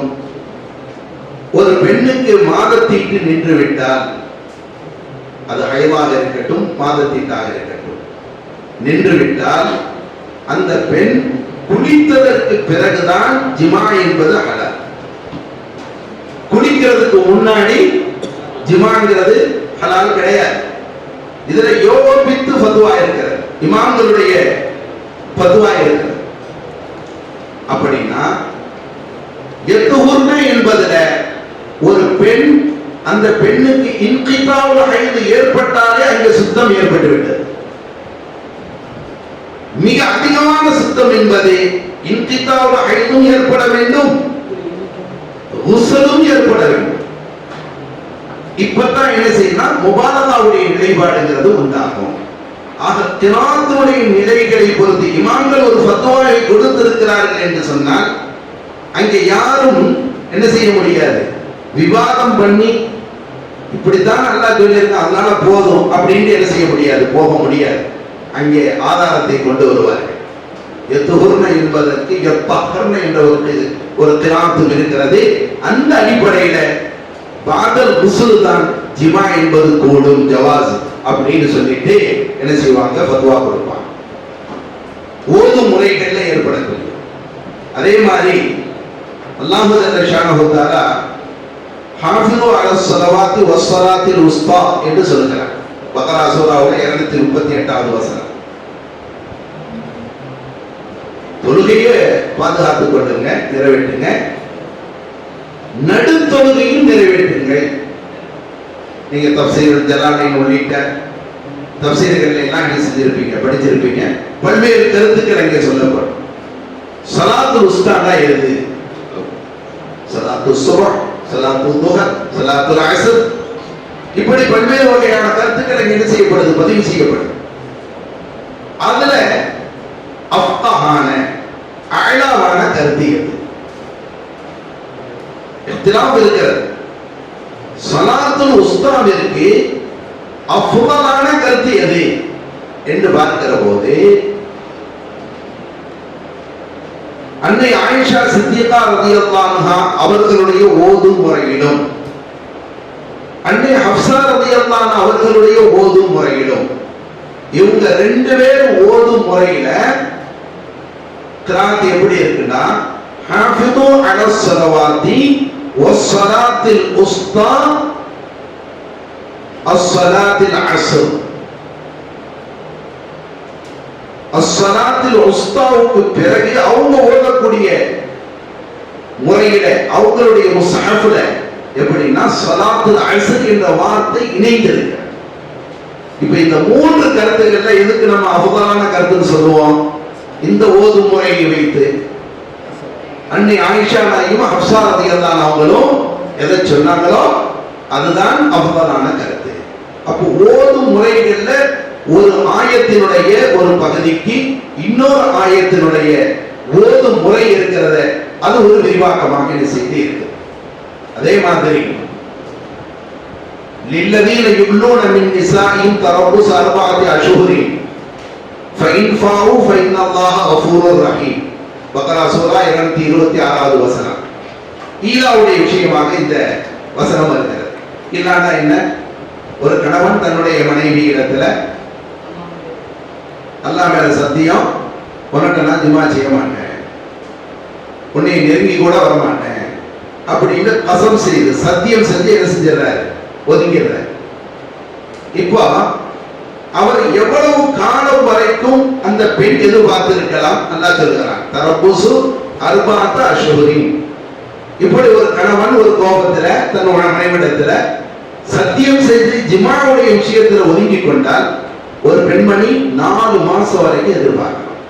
ஒரு பெண்ணுக்கு மாதத்தீட்டு நின்று விட்டால், அது ஹைவாக இருக்கட்டும் மாதத்தீட்டாக இருக்கட்டும், நின்று விட்டால் அந்த பெண் குளித்ததற்கு பிறகுதான் ஜிமா என்பது ஹலால். குளிக்கிறதுக்கு முன்னாடி ஜிமாங்கிறது ஹலால் கிடையாது. இதுல யோபித்து ஃபத்வா இருக்கிறது, இமாம்களுடைய ஃபத்வா இருக்கிறது. அப்படின்னா யத்துஹுர்ன என்பதுல ஒரு பெண், அந்த பெண்ணுக்கு இன்கிதாவுல் ஹைது ஏற்பட்டாலே அங்க சுத்தம் ஏற்பட்டு விட்டது. மிக அதிகமான சுத்தம் என்பது இன்கிதாவுல் ஹைதும் ஏற்பட வேண்டும், குஸ்லும் ஏற்பட வேண்டும். இப்பதான் என்ன செய்யணும், முபாலகாவுடைய நிலைப்பாடுங்கிறது உண்டாகும். ஆக கிராத்துடைய நிலைகளை பொறுத்து இமாம்கள் ஒரு ஃபத்வாவை கொடுத்திருக்கிறார்கள் என்று சொன்னால் அங்கே யாரும் என்ன செய்ய முடியாது, விவாதம் பண்ணி இப்படித்தான் அல்லாஹ் சொல்லியிருக்கான் அதனால போதும் அப்படின்னு என்ன செய்ய முடியாது, போக முடியாது. அங்கே ஆதாரத்தை கொண்டு வருவார்கள். யத்துஹுர்ன என்பதற்கு யத்தஹர்ன என்ற ஒரு கிராத்து இருக்கிறது. அந்த அடிப்படையில பாதல் குஸ்ல் தான் ஜிமா என்பது கூடும், ஜவாஸ் அப்படின்னு சொல்லிட்டு என்ன செய்வாங்க, ஃபத்வா கொடுப்பாங்க. ஓதும் முறைகள்ல ஏற்படக்கூடிய அதே மாதிரி அல்லாஹ் ஜல்ல ஷானஹு தஆலா ஹாஃபிது அலஸ் ஸலவாத்தி வஸ்ஸலாத்தில் உஸ்தா என்று சொல்கிறார். பக்ரா சூராவுல 238வது வசனம். தொழுகையை பாதுகாத்துக் கொள்ளுங்க, நிறைவேற்றுங்க, நடு தொழுகையும் நிறைவேற்றுங்கள். நீங்க தஃப்சீர் ஜலாலைன் உள்ளிட்ட தஃப்சீர்கள் எல்லாம் என்ன செஞ்சிருப்பீங்க, படிச்சிருப்பீங்க. பல்வேறு கருத்துக்கள் அங்கே சொல்லப்படும். ஸலாத்துல் உஸ்தானா எது, ஸலாத்துல் சுப்ஹ், ஸலாத்துல் துஹர், ஸலாத்துல் அஸ்ர், இப்படி பல்வேறு வகையான கருத்துக்கள் அங்கே என்ன செய்யப்படுது, பதிவு செய்யப்படுது. அதுல அஃப்கஹான அஅலாவான கருத்து எது, இக்திலாஃப் இருக்கிறது. ஸலாத்துல் உஸ்தாவிற்கு அஃதலான கருத்து எது என்று பார்க்கிற போது அன்னை ஆயிஷா சித்திகா ரலியல்லாஹு அன்ஹா அவர்களுடைய ஓதும் முறையிலும் அன்னை ஹஃப்ஸா ரலியல்லாஹு அன்ஹா அவர்களுடைய ஓதும் முறையிலும் இவங்க 2 பேரும் ஓதும் முறையில கிராத் எப்படி இருக்குன்னா, ஹாஃபிது அலஸ் ஸலவாத்தி வஸ்ஸலாத்தில் உஸ்தா அஸ்ஸலாத்தில் அஸ்ர். அஸ்ஸலாத்தில் உஸ்தாவுக்கு பிறகு அவங்க ஓதக்கூடிய முறையில அவங்களுடைய முஸ்ஹஃப்ல எப்படின்னா ஸலாத்துல் அஸ்ர் என்ற வார்த்தை இணைந்திருக்கு. இப்ப இந்த 3 கருத்துக்கள்ல எதுக்கு நம்ம அஃதலான கருத்துன்னு சொல்லுவோம், இந்த ஓதும் முறையை வைத்து அன்னை ஆயிஷா நாயகம் ஹஃப்ஸா ரலியல்லாஹு அன்ஹா அவங்களும் எதை சொன்னாங்களோ அதுதான் அஃதலான கருத்து. அப்போ ஓதும் முறைகள்ல ஒரு ஆயத்தினுடைய ஒரு பகுதிக்கு இன்னொரு ஆயத்தினுடைய ஓதும் முறை இருக்கிறத அது ஒரு விரிவாக்கமாக என்ன செய்து இருக்கு. அதே மாதிரி லில்லதீன யுல்லூன மின் நிசாஇஹிம் தரப்புஸ் அர்பஅத்தி அஷ்ஹுரின் ஃபஇன் ஃபாஉ ஃபஇன்னல்லாஹ கஃபூருர் ரஹீம். பக்ரா சூரா 226வது வசனம். ஈலாவுடைய விஷயமாக இந்த வசனம் வருகிறது. ஈலானா என்ன, ஒரு கணவன் தன்னுடைய மனைவி இடத்துல அல்லாஹ் மேல சத்தியம், உனக்கு நான் ஜிமா செய்ய மாட்டேன், உன்னை நெருங்கி கூட வர மாட்டேன் அப்படின்னு கசம் செய்து சத்தியம் செஞ்சு என்ன செஞ்சிடறாரு, ஒதுங்கிடுறாரு. இப்போ அவர் எவ்வளவு காலம் வரைக்கும் அந்த பெண் எதிர்பார்த்திருக்கலாம் அல்லாஹ் சொல்கிறான். தரப்புசு அர்பாத்த அஷ்ஹுரின். இப்படி ஒரு கணவன் ஒரு கோபத்துல தன்னோட மனைவிடத்துல சத்தியம் செய்து ஜிமாவுடைய விஷயத்துல ஒதுங்கி கொண்டால் ஒரு பெண்மணி 4 மாசம் வரைக்கும் எதிர்பார்க்கலாம்.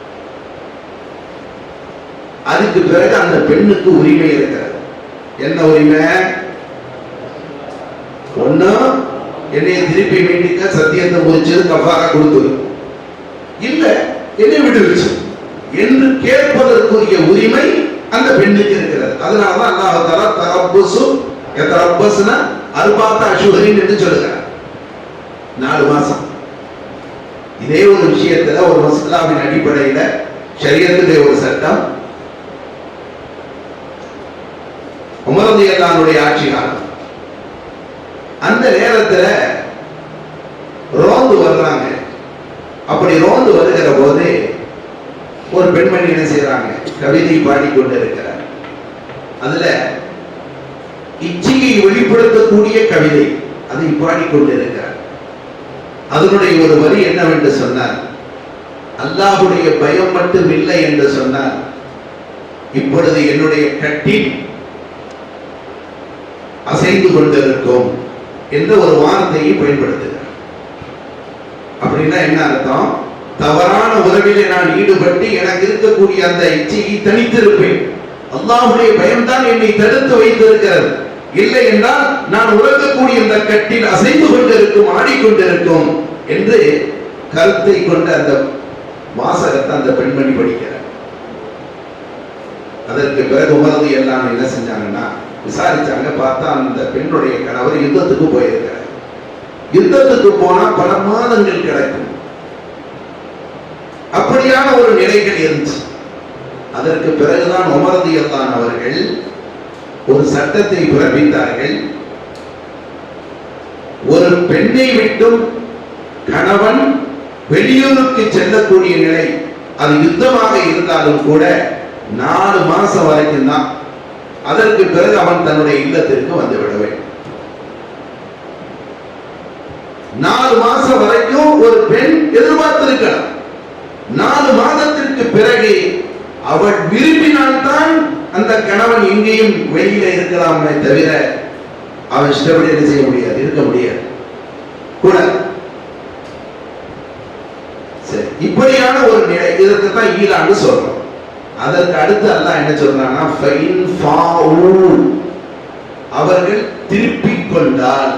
அதுக்கு பிறகு அந்த பெண்ணுக்கு உரிமை இருக்கிறது. என்ன உரிமை? ஒண்ணு என்னை திருப்பி மீண்டிக்க சத்தியத்தை முறிச்சது கஃபாரா கொடுத்தது, இல்ல என்னை விடுவிச்சு என்று கேட்பதற்குரிய உரிமை அந்த பெண்ணுக்கு இருக்கிறது. அதனாலதான் அல்லாஹ் தஆலா தரப்புசு யதரப்பஸ்னா அர்பாத்த அஷ்ஹுரின் என்று சொல்லுகிறார். 4 மாசம். இதே ஒரு விஷயத்துல ஒரு மஸ்அலாவின் அடிப்படையில ஷரியத்துடைய ஒரு சட்டம் உமர் ரலியல்லாஹு அன்ஹுடைய ஆட்சி காலம். அந்த நேரத்துல ரோந்து வர்றாங்க. அப்படி ரோந்து வருகிற போது ஒரு பெண்மணி என்ன செய்யறாங்க? கவிதை பாடிக்கொண்டிருக்கிறார். அதுல இச்சையை வெளிப்படுத்தக்கூடிய கவிதை அதை பாடிக்கொண்டிருக்கிறார். அதனுடைய ஒரு வரி என்னவென்று சொன்னார், அல்லாஹ்வுடைய பயம் மட்டும் இல்லை என்று சொன்னார், இப்பொழுது என்னுடைய கட்டில் அசைந்து கொண்டிருக்கும் என்ற ஒரு வார்த்தையை பயன்படுத்துகிறார். அப்படின்னா என்ன அர்த்தம்? தவறான உறவிலே நான் ஈடுபட்டு எனக்கு இருக்கக்கூடிய அந்த இச்சையை தனித்திருப்பேன். அல்லாஹ்வுடைய பயம்தான் என்னை தடுத்து வைத்திருக்கிறது. இல்லை என்றால் நான் உறங்கக்கூடிய இந்த கட்டில் அசைந்து கொண்டிருக்கும், ஆடிக்கொண்டிருக்கும் என்று கருத்தை கொண்ட அந்த வாசகத்தை அந்த பெண்மணி படிக்கிறார். அதற்கு பிறகு உமர் ரலியல்லாஹு என்ன செஞ்சாங்கன்னா விசாரிச்சாங்க. பார்த்தா அந்த பெண்ணுடைய கணவர் யுத்தத்துக்கு போயிருக்கிறார். யுத்தத்துக்கு போனா பல மாதங்கள் கிடைக்கும். அப்படியான ஒரு நிலைகள் இருந்துச்சு. அதற்கு பிறகுதான் உமர் ரலியல்லாஹு அவர்கள் ஒரு சட்டத்தை பிறப்பித்தார்கள். ஒரு பெண்ணை விட்டும் கணவன் வெளியூருக்கு செல்லக்கூடிய நிலை, அது யுத்தமாக இருந்தாலும் கூட 4 மாசம் வரைக்கும் தான். அதற்கு பிறகு அவன் தன்னுடைய இல்லத்திற்கு வந்து விட வேண்டும். 4 மாசம் வரைக்கும் ஒரு பெண் எதிர்பார்த்திருக்கலாம். 4 மாதத்திற்கு பிறகு அவள் விரும்பினால்தான் அந்த கணவன் எங்கேயும் வெளியில இருக்கலாமே தவிர அவன் இஷ்டப்படி என்ன செய்ய முடியாது, இருக்க முடியாது கூட. சரி, இப்படியான ஒரு நிலை, இதற்கு தான் ஈரான்னு சொல்றோம். அதற்கு அடுத்து அல்லாஹ் என்ன சொல்றான்னா, ஃபைன் ஃபாஊ, அவர்கள் திருப்பிக் கொண்டால்.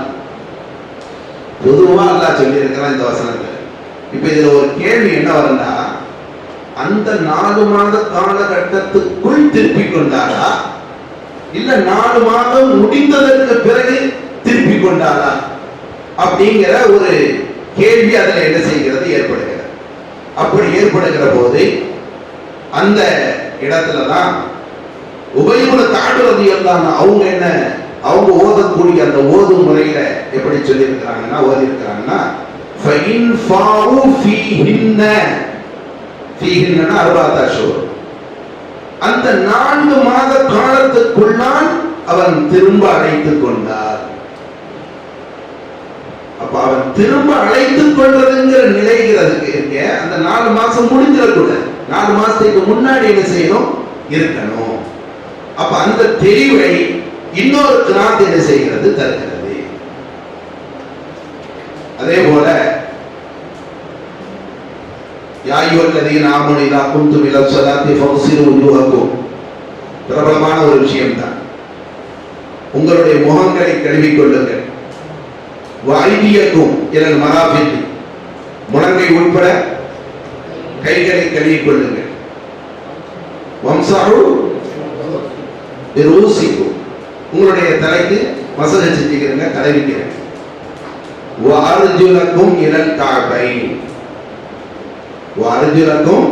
பொதுவா அல்லாஹ் சொல்லி இருக்கிறான் இந்த வசனத்துல. இப்ப இதுல ஒரு கேள்வி என்ன வரும்னா, அந்த 4 மாத காலகட்டத்துக்குள் திருப்பிக் கொண்டாரா, இல்ல 4 மாதம் முடிந்ததற்கு பிறகு திருப்பிக் கொண்டாரா அப்படிங்கிற ஒரு கேள்வி அதுல என்ன செய்கிறது, ஏற்படுகிறது. அப்படி ஏற்படுகிற போது அந்த இடத்துலதான் உபய் இப்னு கஅப் ரலியல்லாஹு அவங்க ஓதக்கூடிய அந்த ஓதும் முறையில எப்படி சொல்லி இருக்கிறாங்கன்னா, ஓதி இருக்கிறாங்கன்னா, ஃபஇன் ஃபாஉ ஃபீஹின்ன, ஃபீஹின்ன 4 அஷ்ஹுர், அந்த 4 மாத காலத்துக்குள்ளான் அவன் திரும்ப அழைத்துக் கொண்டார். அப்ப அவன் திரும்ப அழைத்துக் கொள்றதுங்கிற நிலைகிறதுக்கு இருக்க அந்த 4 மாசம் முடிஞ்சிடக்கூடாது. 4 மாசத்துக்கு முன்னாடி என்ன செய்யணும், இருக்கணும். அப்ப அந்த தெளிவை இன்னொரு கிராந்தி என்ன செய்கிறது, தருகிறது. அதே போல யா அய்யுஹல்லதீன ஆமனூ இதா குன்தும் இலா ஸலாத்தி ஃபக்ஸிலூ wujuhakum, பிரபலமான ஒரு விஷயம் தான். உங்களுடைய முகங்களை கழுவிக் கொள்ளுங்கள். வஐதியக்கும் இலல் மராஃபிக், முழங்கை உட்பட கைகளை கழுவிக் கொள்ளுங்கள். வம்ஸஹு பிருஊசிக்கும், உங்களுடைய தலைக்கு மசாஜ் செஞ்சுக்கிறீங்க, தடவிக்கிறீங்க. வஅர்ஜுலக்கும் இலல் கஅபைன், வஅர்ஜுலக்கும்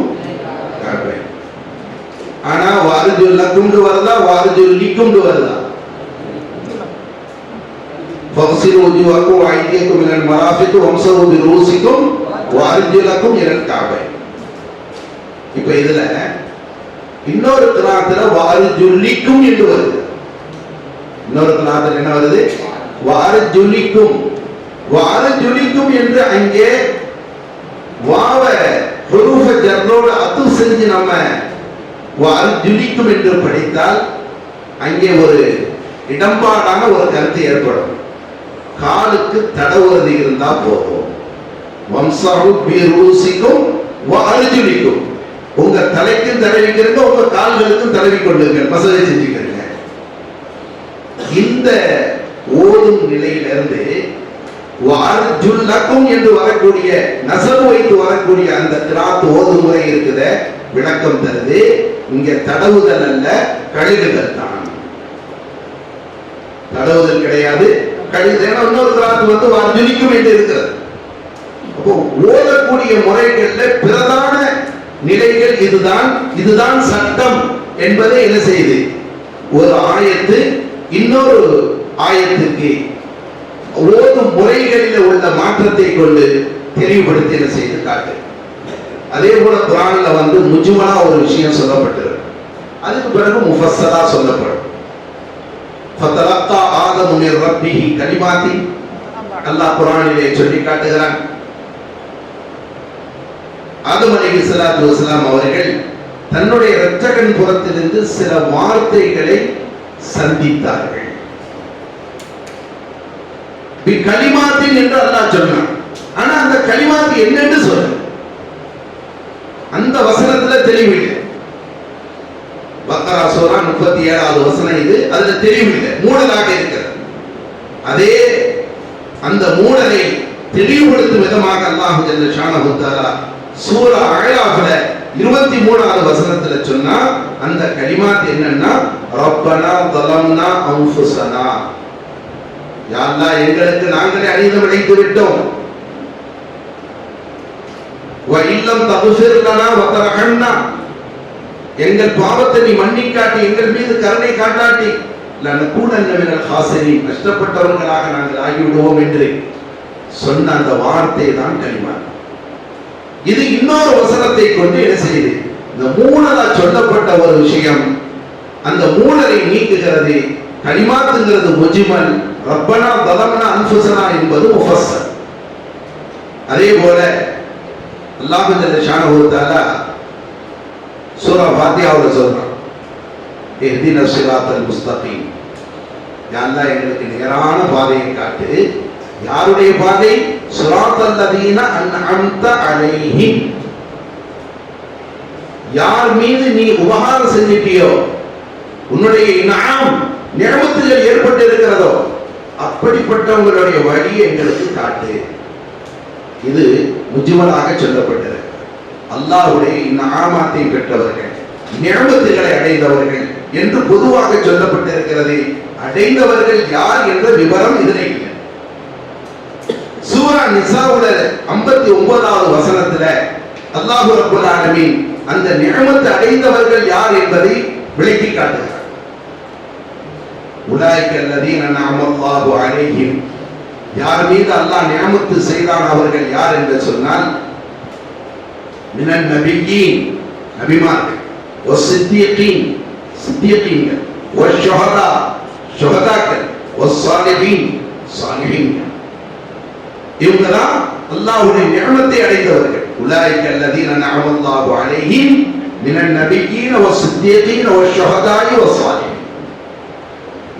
கஅபைன். ஆனா வஅர்ஜுலக்கும் வருதா, வஅர்ஜுலிக்கும் வருதா? ஃபக்ஸிலூ wujuhakum வஐதியக்கும் இலல் மராஃபிக் வம்ஸஹு பிருஊசிக்கும் வஅர்ஜுலக்கும் இலல் கஅபைன். இப்ப இதுல இன்னொரு கிராத்துல வஅர்ஜுலிக்கும் என்று வருது. இன்னொரு கிராத்துல என்ன வருது, வஅர்ஜுலிக்கும். வஅர்ஜுலிக்கும் என்று அங்கே செஞ்சு நம்ம அர்ஜுனிக்கும் என்று படித்தால் அங்கே ஒரு இடம்பாடான ஒரு கருத்து ஏற்படும். காலுக்கு தடவுறது இருந்தா போதும். வம்சாவு பீரூசிக்கும் அர்ஜுனிக்கும், உங்க தலைக்கும் தடவிக்கிறீங்க, உங்க கால்களுக்கும் தடவி கொள்ளுங்க, மசூதை செஞ்சுக்கிறீங்க. இந்த ஓடும் நிலையிலிருந்து அர்ஜுனக்கும் என்று வரக்கூடிய நசபு வைத்து வரக்கூடிய அந்த கிராத் ஓதும் முறை இருக்குத விளக்கம் தருது. இங்க தடவுதல் அல்ல, கழுகுதல் தான். தடவுதல் கிடையாது, கழுகுதல். ஏன்னா இன்னொரு கிராத் வந்து அர்ஜுனிக்கும் என்று இருக்கிறது. அப்போ ஓதக்கூடிய முறைகள்ல பிரதான நிலைகள் இதுதான். இதுதான் சட்டம் என்பதை என்ன செய்யுது, ஒரு ஆயத்து இன்னொரு ஆயத்துக்கு ஓதும் முறைகளில் உள்ள மாற்றத்தை கொண்டு தெளிவுபடுத்தி என்ன செய்து காட்டு. அதே போல குர்ஆன்ல வந்து முஜ்மலா ஒரு விஷயம் சொல்லப்பட்டிருக்கு, அதுக்கு பிறகு முஃபஸ்ஸலா சொல்லப்படும். ஃபதலக்கா ஆதமு மின் ரப்பிஹி கலிமாத்தி, அல்லாஹ் குர்ஆனிலே சொல்லி காட்டுகிறான். ஆதம் அலைஹிஸ்ஸலாத்து வஸலாம் அவர்கள் தன்னுடைய இரட்சகன் புறத்திலிருந்து சில வார்த்தைகளை சந்தித்தார்கள். கலிமாத்தின் என்று அல்லாஹ் சொன்னான். ஆனா அந்த கலிமாத்து என்னன்னு சொல்ல அந்த வசனத்துல தெளிவில்லை. பக்கரா சூரா 37வது வசனம் இது, அதுல தெளிவில்லை, மூடலாக இருக்கிறது. அதே அந்த மூடலை தெளிவுபடுத்தும் விதமாக அல்லாஹ் ஜல்ல ஷானஹு தஆலா சூரா அஅராஃப்ல 23வது வசனத்துல சொன்னா அந்த கலிமாத் என்னன்னா, ரப்பனா ظلمنا انفسنا, யா அல்லாஹ் எங்களுக்கு நாங்களே அநீதம் இழைத்து விட்டோம். வ இல்லம் தக்ஃபிர் லனா வ தர்ஹம்னா, எங்கள் பாவத்தை நீ மன்னிக்காட்டி, எங்கள் மீது கருணை காட்டாட்டி, லனகூனன்ன மினல் ஹாசிரீன், கஷ்டப்பட்டவர்களாக நாங்கள் ஆகிவிடுவோம் என்று சொன்ன அந்த வார்த்தை தான் கலிமாத். இது இன்னொரு வசனத்தை கொண்டு என்ன செய்யுது, இந்த மூணலா சொல்லப்பட்ட ஒரு விஷயம் அந்த மூணலை நீக்குகிறது. கலிமாத்துங்கிறது முஜ்மல், ரப்பனா ظلمنا انفسنا என்பது முஃபஸ்ஸல். அதே போல அல்லாஹ் ஜல்ல ஷானஹு தஆலா சூரா ஃபாத்திஹாவுல சொல்றான், இஹ்தின ஸிராத்தல் முஸ்தகீம், யா அல்லாஹ் எங்களுக்கு நேரான பாதையை காட்டு. யாருடைய பாதை? ஸிராத்தல் லதீன அன்அம்த அலைஹிம், யார் மீது நீ உபகாரம் செஞ்சிட்டியோ, உன்னுடைய இன்ஆம் நிஅமத்துகள் ஏற்பட்டு இருக்கிறதோ அப்படிப்பட்டவங்களுடைய வழியை எங்களுக்கு காட்டு. இது முஜ்மலாக சொல்லப்பட்டது. அல்லாஹ்வுடைய இன்ஆமாத்தை பெற்றவர்கள், நிஅமத்துகளை அடைந்தவர்கள் என்று பொதுவாக சொல்லப்பட்டிருக்கிறது. அடைந்தவர்கள் யார் என்ற விவரம் இதில் இல்லை. சூரா நிசாவுல 59வது வசனத்துல அல்லாஹ் ரப்பல் ஆலமீன் அந்த நிஅமத்தை அடைந்தவர்கள் யார் என்பதை விளக்கி காட்டுகிறார். உலாயிக அல்லதீன அன்அமல்லாஹு அலைஹிம், யார் மீது அல்லாஹ் நிஅமத்து செய்தான் அவர்கள் யார் என்று சொன்னால், மினன் நபியீன், நபிமார்கள், வஸ்ஸித்தீகீன், சித்தீகீன்கள், வஷ்ஷுஹதா, ஷுஹதாக்கள், வஸ்ஸாலிஹீன், சாலிஹீன்கள், இவங்கதான் அல்லாஹ்வுடைய நிஅமத்தை அடைந்தவர்கள். உலாயிக அல்லதீன அன்அமல்லாஹு அலைஹிம் மினன் நபியீன் வஸ்ஸித்தீகீன் வஷ்ஷுஹதாஇ வஸ்ஸாலிஹீன்.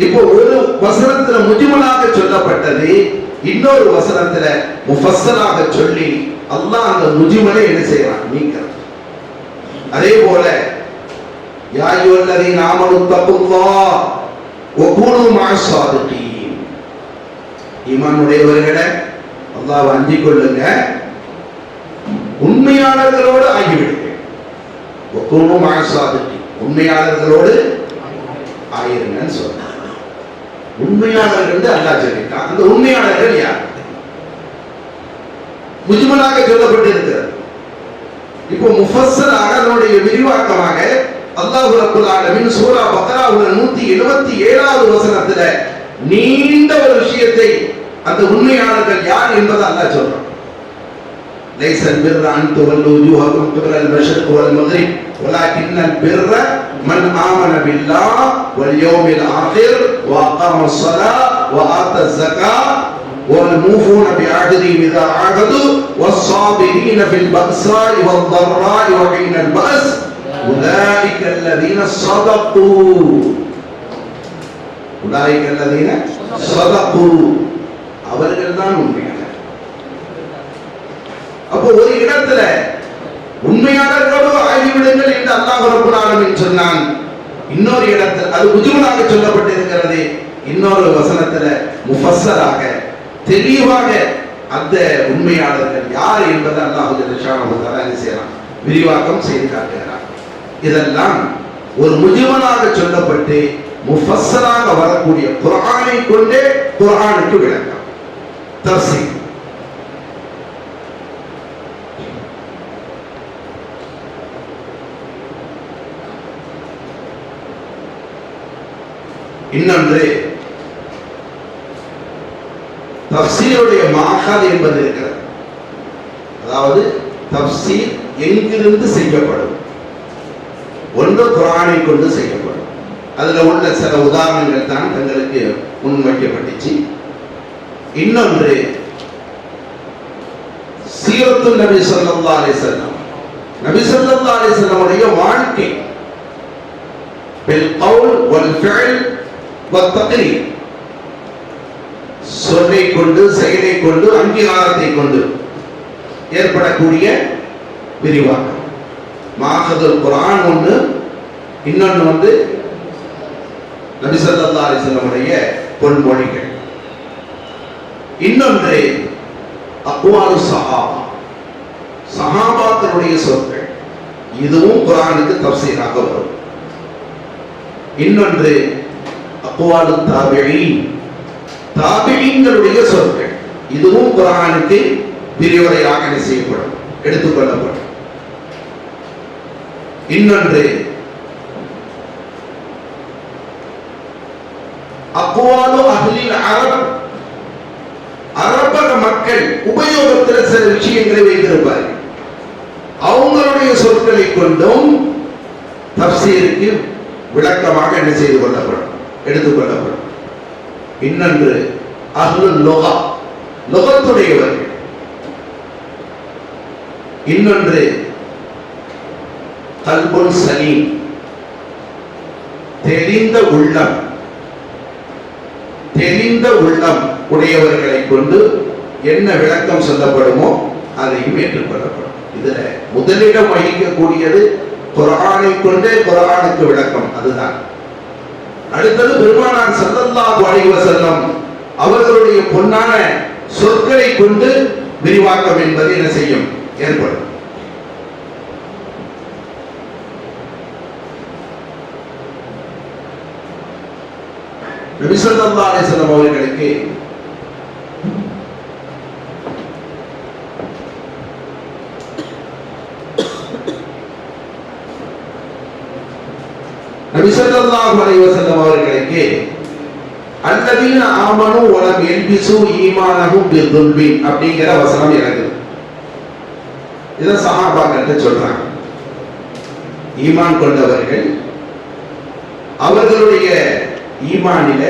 இப்போ ஒரு வசனத்துல முஜ்மலாக சொல்லப்பட்டது, இன்னொரு வசனத்துல முஃபஸ்ஸலாக சொல்லி அல்லாஹ் அந்த முஜ்மலை என்ன செய்யறான், நீக்கிறான். அதே போல யா அய்யுஹல்லதீன ஆமனு தக்குல்லாஹ் வ கூனு மஅஸ் ஸாதிகீன், ஈமான் உடையவர்களே அல்லாஹ்வை அஞ்சிக் கொள்ளுங்க, உண்மையாளர்களோடு ஆகிவிடுங்க. வ கூனு மஅஸ் ஸாதிகீன், உண்மையாளர்களோடு ஆயிருங்கன்னு சொல்றான். உண்மையாளர்கள் அல்லாஹ் சொல்லிட்டான். அந்த உண்மையாளர்கள் யார்? முஜ்மலாக சொல்லப்பட்டிருக்கிறது. இப்போ முஃபஸ்ஸலாக அதனுடைய விரிவாக்கமாக அல்லாஹ் ரப்பல் ஆலமீன் சூரா பக்ராவுல 177வது வசனத்துல நீண்ட ஒரு விஷயத்தை அந்த உண்மையாளர்கள் யார் என்பதை அல்லாஹ் சொல்றான். லைஸல் பிர்ர அன் துவல்லு வஜூஹக்கும் கிப்லல் மஷ்ரிக் வல் மக்ரிப் வலாக்கின்னல் பிர்ர மன் ஆமன பில்லாஹ் வல் யௌமில் ஆகிர் வ அகாமஸ் ஸலாத் வ ஆத்தஸ் ஸகாத் والموفون بعهدهم إذا عاهدوا والصابرين في البأساء والضراء وحين البأس أولئك الذين صدقوا أولئك الذين صدقوا அவர்கள் தான் உண்மையாளர். அப்போ ஒரு இடத்துல உண்மையாளர்களோடு ஆகிவிடுங்கள் என்று அல்லாஹ் ரப்பல் ஆலமீன் சொன்னான். இன்னொரு இடத்தில் அது முஜ்மலாக சொல்லப்பட்டிருக்கிறது. இன்னொரு வசனத்துல முஃபஸ்ஸராக தெளிவாக அந்த உண்மையாளர்கள் யார் என்பதை அல்லாஹ் ஜல்ல ஷானஹு தஆலா என்ன செய்யறான், விரிவாக்கம் செய்து காட்டுகிறார். இதெல்லாம் ஒரு முஜ்மலாக சொல்லப்பட்டு முஃபஸ்ஸராக வரக்கூடிய குர்ஆனை கொண்டே குர்ஆனுக்கு விளக்கம் தஃசீர். இன்னொன்று தஃசீருடைய மாஹாத் என்பது இருக்கிறது. அதாவது தஃசீர் எங்கிருந்து செய்யப்படும்? ஒன்று குர்ஆனை கொண்டு செய்யப்படும். அதுல உள்ள சில உதாரணங்கள் தான் தங்களுக்கு முன்வைக்கப்பட்டுச்சு. இன்னொன்று சீரத்து நபி ஸல்லல்லாஹு அலைஹி வஸல்லம், நபி ஸல்லல்லாஹு அலைஹி வஸல்லம் உடைய வாழ்க்கை பில் கவுல் வல் ஃபிஅல் வத் தக்ரீர், சொல்லை கொண்டு செயலை கொண்டு அங்கீகாரத்தை கொண்டு ஏற்படக்கூடிய விரிவாக்கம். மாஹதுல் குர்ஆன் ஒன்று, இன்னொன்று நபி ஸல்லல்லாஹு அலைஹி வஸல்லம் உடைய பொன்மொழிகள். இன்னொன்று அக்வாலு ஸஹாபா, ஸஹாபாக்களுடைய சொற்கள், இதுவும் குர்ஆனுக்கு தஃசீராக வரும். இன்னொன்று அக்வாலு தாபிஈன், தாபிஈன்களுடைய சொற்கள், இதுவும் குர்ஆனுக்கு விரிவுரையாக செய்யப்படும், எடுத்துக்கொள்ளப்படும். இன்னொன்று அக்வாலு அஹ்லில் அரப், அரபக மக்கள் உபயோகத்தில் சில விஷயங்களை வைத்திருப்பார்கள், அவங்களுடைய சொற்களை கொண்டும் தஃசீருக்கு விளக்கமாக என்ன செய்து கொள்ளப்படும், எடுத்துக்கொள்ளப்படும். இன்னொன்று அஹ்லுல் லுகா, லுகத்துடையவர்கள். இன்னொன்று கல்புல் சலீம், தெளிந்த உள்ளம், தெளிந்த உள்ளம் உடையவர்களை கொண்டு என்ன விளக்கம் சொல்லப்படுமோ அதையும் ஏற்றுக்கொள்ளப்படும். இதுல முதலிடம் வகிக்கக்கூடியது குர்ஆனை கொண்டே குர்ஆனுக்கு விளக்கம், அதுதான். அடுத்தது பெருமானார் ஸல்லல்லாஹு அலைஹி வஸல்லம் அவர்களுடைய பொன்னான சொற்களை கொண்டு விரிவாக்கம் என்பது என்ன செய்யும், ஏற்படும். நபி ஸல்லல்லாஹு அலைஹி வஸல்லம் அவர்களுக்கு நபி ஸல்லல்லாஹு அலைஹி வஸல்லம் அவர்களுக்கு அல்லதீன ஆமனு வலம் யல்பிசு ஈமானஹும் பிதுல்பின் அப்படிங்கிற வசனம் இறங்குது. இத சஹாபாக்கள் சொல்றாங்க. ஈமான் கொண்டவர்கள் அவர்களுடைய ஈமானில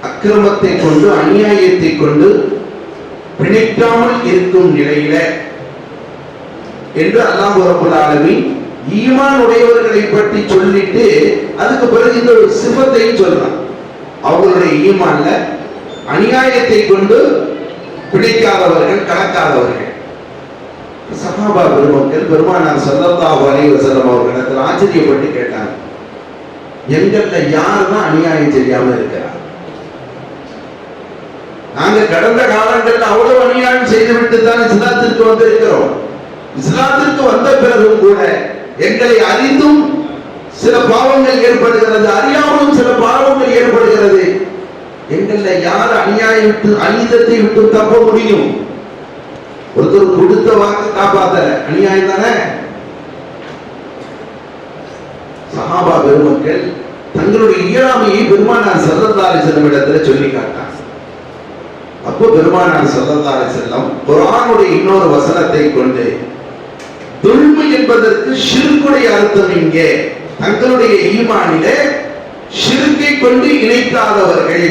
அக்கிரமத்தை கொண்டு அநியாயத்தை கொண்டு பிணைக்காமல் இருக்கும் நிலையில என்று அல்லாஹ் ரப்பல் ஆலமீன் ஈமான் உடையவர்களை பற்றி சொல்லிட்டு அதுக்கு பிறகு இந்த ஒரு சிஃபத்தையும் சொல்றான். அவங்களுடைய ஈமான்ல அநியாயத்தை கொண்டு பிணைக்காதவர்கள், கலக்காதவர்கள். சஹாபா பெருமக்கள் பெருமானார் ஸல்லல்லாஹு அலைஹி வஸல்லம் அவர்களிடத்தில் ஆச்சரியப்பட்டு கேட்டாங்க, எங்கள்ல யாருதான் அநியாயம் செய்யாம இருக்கிறார்? நாங்க கடந்த காலங்களில் அவ்வளவு அநியாயம் செய்துவிட்டு தான் இஸ்லாத்திற்கு வந்திருக்கிறோம். இஸ்லாத்திற்கு வந்த பிறகும் கூட எங்களை அறிந்தும் சில பாவங்கள் ஏற்படுகிறது, அறியாமலும் சில பாவங்கள் ஏற்படுகிறது. எங்கள்ல யார் அநீதத்தை விட்டு தப்ப முடியும்? ஒருத்தர் கொடுத்த வாக்கு காப்பாத்தல, அநியாயம் தானே. சஹாபா பெருமக்கள் தங்களுடைய இயலாமையை பெருமானார் ஸல்லல்லாஹு அலைஹி வஸல்லம் இடத்துல சொல்லி காட்டாங்க. அப்போ பெருமானார் ஸல்லல்லாஹு அலைஹி வஸல்லம் குர்ஆனுடைய இன்னொரு வசனத்தை கொண்டு துல்மு என்பதற்கு ஷிர்க்குடைய அர்த்தம் இங்கே தங்களுடைய ஈமானிலே ஷிர்க்கை கொண்டு இணைக்காதவர்கள்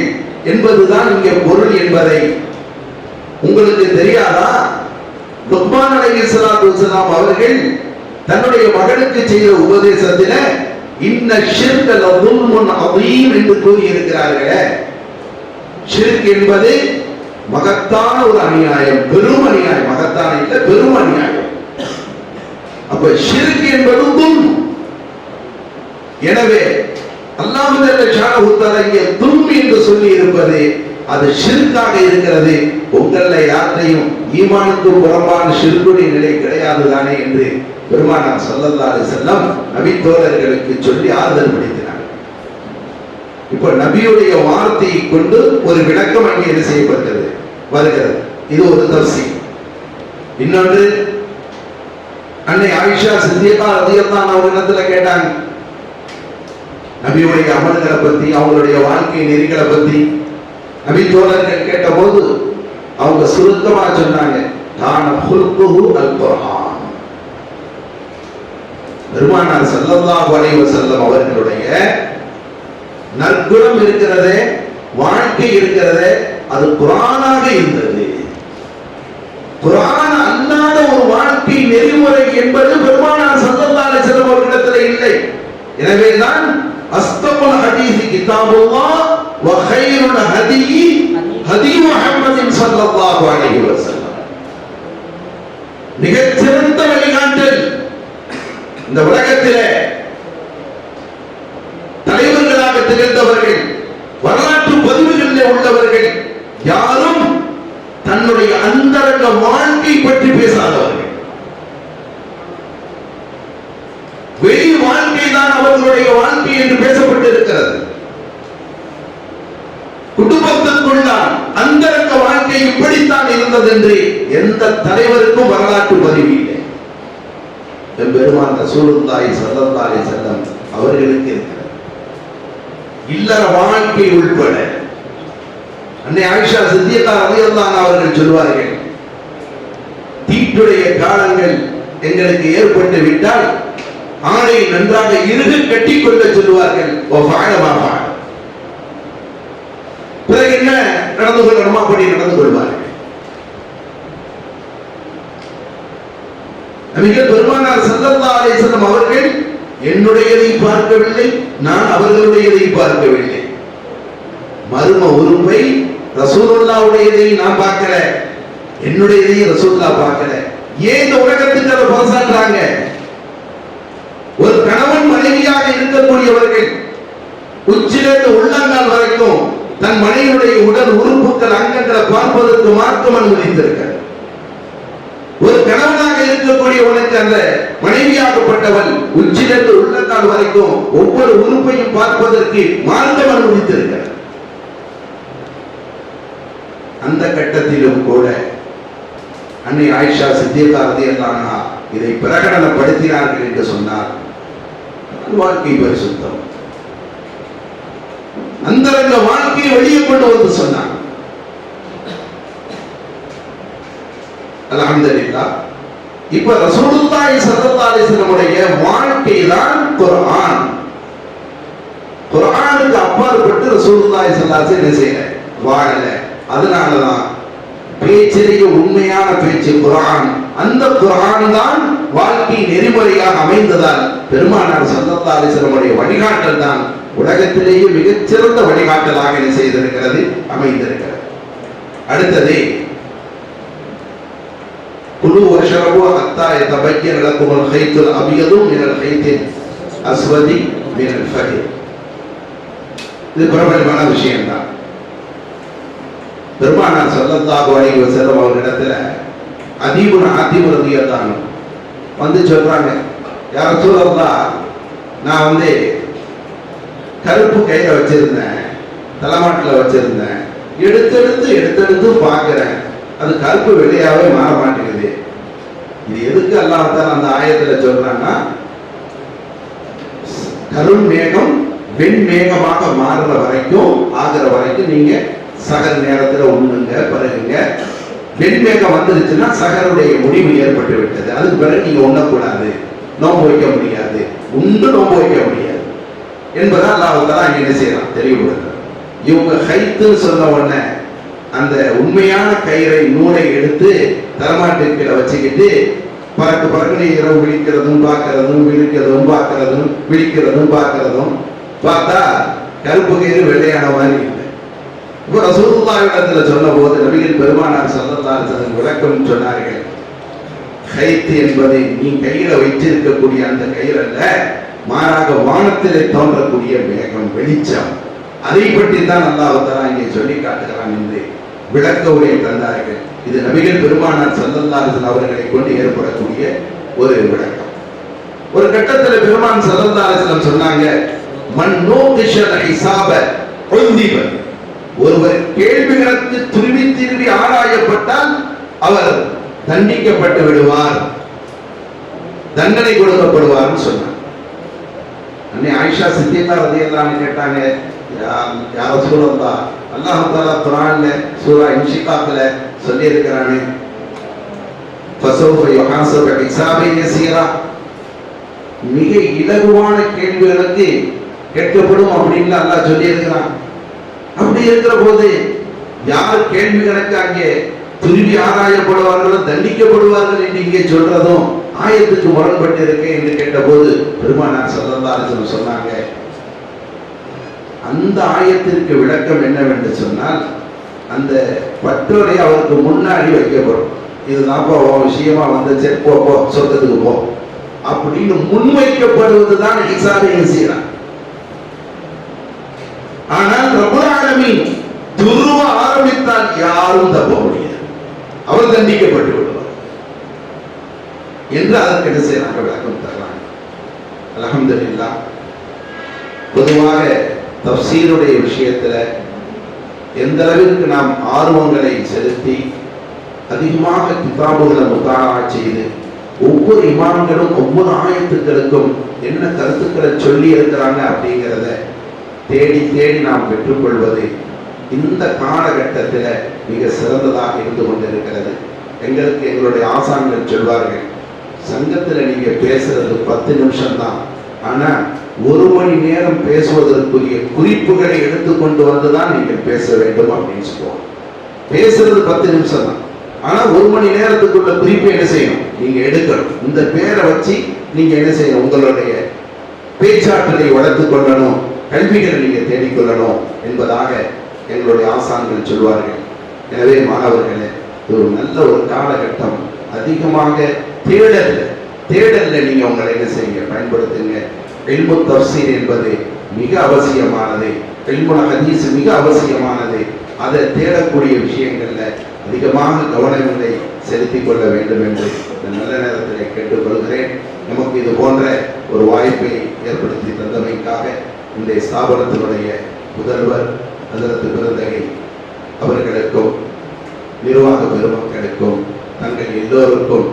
என்பதுதான் இங்கே பொருள் என்பதை உங்களுக்கு தெரியாதா? லுக்மான் அலைஹிஸ்ஸலாத்து வஸலாம் அவர்கள் தன்னுடைய மகனுக்கு செய்த உபதேசத்தில இன்ன ஷிர்க லதுல்முன் அதீம் என்று கூறி இருக்கிறார்களே. ஷிர்க் என்பது மகத்தான ஒரு அநியாயம், பெரும் அநியாயம். மகத்தான இல்ல, பெரும் அநியாயம். அப்ப ஷிர்க் என்பது துல்ம். எனவே அல்லாஹ் ஜல்ல ஷானஹு தஆலா இங்கே துல்ம் என்று சொல்லி இருப்பது அது ஷிர்காக இருக்கிறது. உங்கள யாரையும் ஈமானுக்கு புறம்பான ஷிர்குடைய நிலை கிடையாது தானே என்று பெருமானார் ஸல்லல்லாஹு அலைஹி வஸல்லம் நபி தோழர்களுக்கு சொல்லி ஆறுதல் படுத்தினார். இப்போ நபியுடைய வார்த்தையை கொண்டு ஒரு விளக்கம் அங்கே என்ன செய்யப்பட்டது வருகிறது. இது ஒரு தஃசீர். இன்னொன்று, அன்னை ஆயிஷா சித்திகா ரலியல்லாஹு அன்ஹா அவர்களிடத்துல கேட்டாங்க நபியுடைய அமல்களை பத்தி, அவங்களுடைய வாழ்க்கை நெறிகளை பத்தி. நபி தோழர்கள் கேட்டபோது அவங்க சுருக்கமா சொன்னாங்க, கான ஹுல்குஹு அல் குர்ஆன். பெருமானார் ஸல்லல்லாஹு அலைஹி வஸல்லம் அவர்களுடைய நற்குணம் இருக்கிறதே, வாழ்க்கை இருக்கிறதே, அது குர்ஆனாக இருந்தது. குர்ஆன் அல்லாத ஒரு வாழ்க்கை நெறிமுறை என்பது பெருமானார் ஸல்லல்லாஹு அலைஹி வஸல்லம் அவர்களிடத்தில் இல்லை. எனவேதான் அஸ்தகுல் ஹதீஸ் கிதாபுல்லாஹ் வ கைருல் ஹதீ ஹதீ முஹம்மதின் ஸல்லல்லாஹு அலைஹி வஸல்லம். மிகச்சிறந்த வழிகாட்டல் இந்த உலகத்திலே தலைவர்களாக திகழ்ந்தவர்கள், வரலாற்று பதிவுகளிலே உள்ளவர்கள் யாரும் தன்னுடைய அந்தரங்க வாழ்க்கை பற்றி பேசாதவர்கள். வெளி வாழ்க்கை தான் அவர்களுடைய வாழ்க்கை என்று பேசப்பட்டிருக்கிறது. குடும்பத்திற்குள்ளான் அந்தரங்க வாழ்க்கை இப்படித்தான் இருந்தது என்று எந்த தலைவருக்கும் வரலாற்று பதிவு இல்லை. பெருமான் ரசூலுல்லாஹி ஸல்லல்லாஹு அலைஹி வஸல்லம் அவர்களுக்கு இருக்கிறது. இல்லற வாழ்க்கை உள்பட அன்னை ஆயிஷா சித்திகா ரலியல்லாஹு அன்ஹா அவர்கள் சொல்வார்கள், தீட்டுடைய காலங்கள் எங்களுக்கு ஏற்பட்டு விட்டால் ஆடை நன்றாக இறுக கட்டிக்கொள்ள சொல்லுவார்கள். பிறகு என்ன நடந்து கொள்ளணுமோ அப்படி நடந்து கொள்வார்கள். நபிகள் பெருமானார் ஸல்லல்லாஹு அலைஹி வஸல்லம் அவர்கள் என்னுடையதை பார்க்கவில்லை, நான் அவர்களுடையதை பார்க்கவில்லை. மர்ம உறுப்பை ரசூலுல்லாஹ்வுடையதை நான் பார்க்கல, என்னுடையதை ரசூலுல்லாஹ் பார்க்கல. ஏன் இந்த உலகத்துக்கு அதை பரசாடுறாங்க? ஒரு கணவன் மனைவியாக இருக்கக்கூடியவர்கள் உச்சிலிருந்து உள்ளங்கால் வரைக்கும் தன் மனைவியுடைய உடல் உறுப்புகள் அங்கங்களை பார்ப்பதற்கு மார்க்கம் அனுமதித்திருக்கிறார். ஒரு கணவனாக இருக்கக்கூடியவனுக்கு அந்த மனைவியாகப்பட்டவள் உச்சிலிருந்து உள்ளங்கால் வரைக்கும் ஒவ்வொரு உறுப்பையும் பார்ப்பதற்கு மார்க்கம் அனுமதித்திருக்கிறார். அந்த கட்டத்திலும் கூட அன்னை ஆயிஷா சித்திகா ரலியல்லாஹு அன்ஹா இதை பிரகடனப்படுத்தினார்கள் என்று சொன்னார். வாழ்க்கை பரிசுத்தம், அந்தரங்க வாழ்க்கையை வெளியே கொண்டு வந்து சொன்னார். அல்ஹம்துலில்லாஹ். இப்ப ரசூலுல்லாஹி ஸல்லல்லாஹு அலைஹி வஸல்லம் வாழ்க்கை தான் குர்ஆன். குர்ஆனுக்கு அப்பாற்பட்டு ரசூலுல்லாஹி ஸல்லல்லாஹு அலைஹி வஸல்லம் என்ன செய்யல, வாழல. அதனாலதான் பேச்சிலேயே உண்மையான பேச்சு குர்ஆன். அந்த குர்ஆன் தான் வாழ்க்கை நெறிமுறையாக அமைந்ததால் பெருமானார் ஸல்லல்லாஹு அலைஹி வஸல்லம் வழிகாட்டல் தான் உலகத்திலேயே மிகச்சிறந்த வழிகாட்டலாக என்ன செய்திருக்கிறது, அமைந்திருக்கிறது. அடுத்தது, குலு வஷ்ரபு ஹத்தா யதபய்யன லகுமுல் கைத்துல் அபியது மினல் கைத்தில் அஸ்வதி மினல் ஃபஜர். இது பிரபலமான விஷயம் தான். பெருமானார் ஸல்லல்லாஹு அலைஹி வஸல்லம் அவர்களிடத்துல அதீபுன் ஆதிம் ரலியல்லாஹு அன்ஹு வந்து சொல்றாங்க, யா ரசூலல்லாஹ், நான் கருப்பு கையில வச்சிருந்தேன், தலைமாட்டில் வச்சிருந்தேன், எடுத்தெடுத்து பார்க்கிறேன், அது கருப்பு வெளியாவே மாற மாட்டேங்குது. இது எதுக்கு அல்லாஹ் தஆலா அந்த ஆயத்துல சொல்றான்னா, கரும் மேகம் வெண்மேகமாக மாறுற வரைக்கும் ஆகிற வரைக்கும் நீங்க சகர் நேரத்துல உண்ணுங்க, பருகுங்க. வெண்மேகம் வந்துருச்சுன்னா சகருடைய முடிவு ஏற்பட்டு விட்டது, அதுக்கு பிறகு நீங்க உண்ணக்கூடாது, நோன்பு வைக்க முடியாது, உண்டு நோன்பு வைக்க முடியாது என்பதை அல்லாஹ் தஆலா இங்க என்ன செய்யறான், தெளிவுபடுத்துறான். இவங்க ஹைத்துன்னு சொன்ன உடனே அந்த உண்மையான கயிறை நூலை எடுத்து தரமாட்டிற்கில வச்சுக்கிட்டு பறக்கு பறக்குன்னு இரவு விழிக்கிறதும் பார்க்கறதும் விழிக்கிறதும் பார்க்கறதும் விழிக்கிறதும் பார்க்கறதும் பார்த்தா கருப்பு கயிறு வெள்ளையான மாதிரி இல்லை. இப்போ ரசூலுல்லாஹி இடத்துல சொன்ன போது நபிகள் பெருமானார் ஸல்லல்லாஹு அலைஹி வஸல்லம் விளக்கம் சொன்னார்கள். கைத்து என்பதை நீ கையில வைத்திருக்கக்கூடிய அந்த கயிறு அல்ல, மாறாக வானத்திலே தோன்றக்கூடிய மேகம், வெளிச்சம். அதை பற்றி தான் அல்லாஹ் தஆலா இங்கே சொல்லி காட்டுகிறான் என்று விளக்க உரை தந்தார்கள். இது நபிகள் பெருமானார் ஸல்லல்லாஹு அலைஹி வஸல்லம் அவர்களை கொண்டு ஏற்படக்கூடிய ஒரு விளக்கம். ஒரு கட்டத்தில் பெருமான் ஸல்லல்லாஹு அலைஹி வஸல்லம் சொன்னாங்க, மன் நூகிஷல் ஹிசாப உந்திப. ஒருவர் கேள்விகளுக்கு துருவி திருவி ஆராயப்பட்டால் அவர் தண்டிக்கப்பட்டு விடுவார், தண்டனை கொடுக்கப்படுவார்னு சொன்னார். அன்னை ஆயிஷா சித்திகா ரலியல்லாஹு அன்ஹா கேட்டாங்க, யா ரசூலல்லாஹ், அல்லாஹ் தஆலா குர்ஆன்ல சூரா இன்ஷிகாக்ல சொல்லி இருக்கிறானே, ஃபஸௌஃப யுஹாஸபு ஹிசாபன் யஸீரா, மிக இலகுவான கேள்விகளுக்கு கேட்கப்படும் அப்படின்னு அல்லாஹ் சொல்லி இருக்கிறான். அப்படி இருக்கிற போது யார் கேள்வி கணக்கு அங்கே துருவி ஆராயப்படுவார்களோ தண்டிக்கப்படுவார்கள் என்று இங்கே சொல்றதும் ஆயத்துக்கு முரண்பட்டு இருக்கு என்று கேட்டபோது பெருமானார் ஸல்லல்லாஹு அலைஹி வஸல்லம் சொன்னாங்க, அந்த ஆயத்திற்கு விளக்கம் என்னவென்று சொன்னால், அந்த பட்டோரை அவருக்கு முன்னாடி வைக்கப்படும். இதுதான் விஷயமா வந்து சரி போ சொர்க்கத்துக்கு போ அப்படின்னு முன்வைக்கப்படுவதுதான் ஹிசாபே யஸீரா. ஆனால் ரப்பல் ஆலமீன் துருவ ஆரம்பித்தால் யாரும் தப்ப முடியாது, அவர் தண்டிக்கப்பட்டு விடுவார் என்று அதற்கு என்ன செய்யறாங்க விளக்கம் தர்றாங்க. அல்ஹம்துலில்லாஹ். பொதுவாக தஃப்சீருடைய விஷயத்துல எந்த அளவிற்கு நாம் ஆர்வங்களை செலுத்தி அதிகமாக கிதாபுகளை முதாரா செய்து ஒவ்வொரு இமாம்களும் ஒவ்வொரு ஆயத்துக்களுக்கும் என்ன கருத்துக்களை சொல்லி இருக்கிறாங்க அப்படிங்கிறத தேடி தேடி நாம் பெற்றுக்கொள்வது இந்த காலகட்டத்தில் மிக சிறந்ததாக இருந்து கொண்டிருக்கிறது. எங்களுக்கு எங்களுடைய ஆசான்கள் சொல்வார்கள், சங்கத்தில் நீங்க பேசுறது 10 நிமிஷம் தான், ஆனா 1 மணி நேரம் பேசுவதற்குரிய குறிப்புகளை எடுத்துக்கொண்டு வந்துதான் நீங்கள் பேச வேண்டும் அப்படின்னு சொல்லுவோம். பேசுறது 10 நிமிஷம் தான், ஆனா 1 மணி நேரத்துக்குள்ள குறிப்பை என்ன செய்யணும், நீங்க எடுக்கணும். இந்த பேரை வச்சு நீங்க என்ன செய்யணும், உங்களுடைய பேச்சாற்றலை வளர்த்துக் கொள்ளணும், கல்விகளை நீங்க தேடிக்கொள்ளணும் என்பதாக எங்களுடைய ஆசான்கள் சொல்வார்கள். எனவே மாணவர்களே, ஒரு நல்ல ஒரு காலகட்டம், அதிகமாக தேடல்ல நீங்க உங்களை என்ன செய்யுங்க, பயன்படுத்துங்க. இல்மு தஃப்சீர் என்பது மிக அவசியமானது, இல்முல் ஹதீஸ் மிக அவசியமானது. அதை தேடக்கூடிய விஷயங்கள்ல அதிகமாக கவனங்களை செலுத்திக் கொள்ள வேண்டும் என்று நல்ல நேரத்தில் கேட்டுக்கொள்கிறேன். நமக்கு இது போன்ற ஒரு வாய்ப்பை ஏற்படுத்தி தந்தமைக்காக இந்த ஸ்தாபனத்தினுடைய முதல்வர் ஹஜ்ரத் பிறந்தகை அவர்களுக்கும் நிர்வாக பெருமக்களுக்கும் தங்கள் எல்லோருக்கும்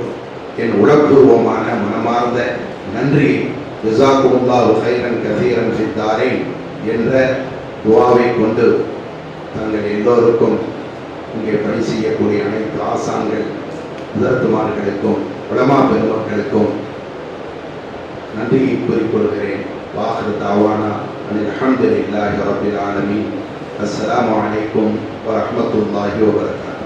என் உளப்பூர்வமான மனமார்ந்த நன்றி, ஜஸாக்குமுல்லாஹு கைரன் கஸீரன் ஃபித் தாரைன் என்ற துஆவை கொண்டு தங்கள் எல்லோருக்கும் இங்கே பணி செய்யக்கூடிய அனைத்து ஆசான்கள் ஹஜ்ரத்துமார்களுக்கும் உலமா பெருமக்களுக்கும் நன்றியை கூறிக்கொள்கிறேன். வாஹிரு தாவானா அனில் ஹம்துலில்லாஹி ரப்பில் ஆலமீன். அஸ்ஸலாமு அலைக்கும் வரஹ்மத்துல்லாஹி வபரகாத்துஹு.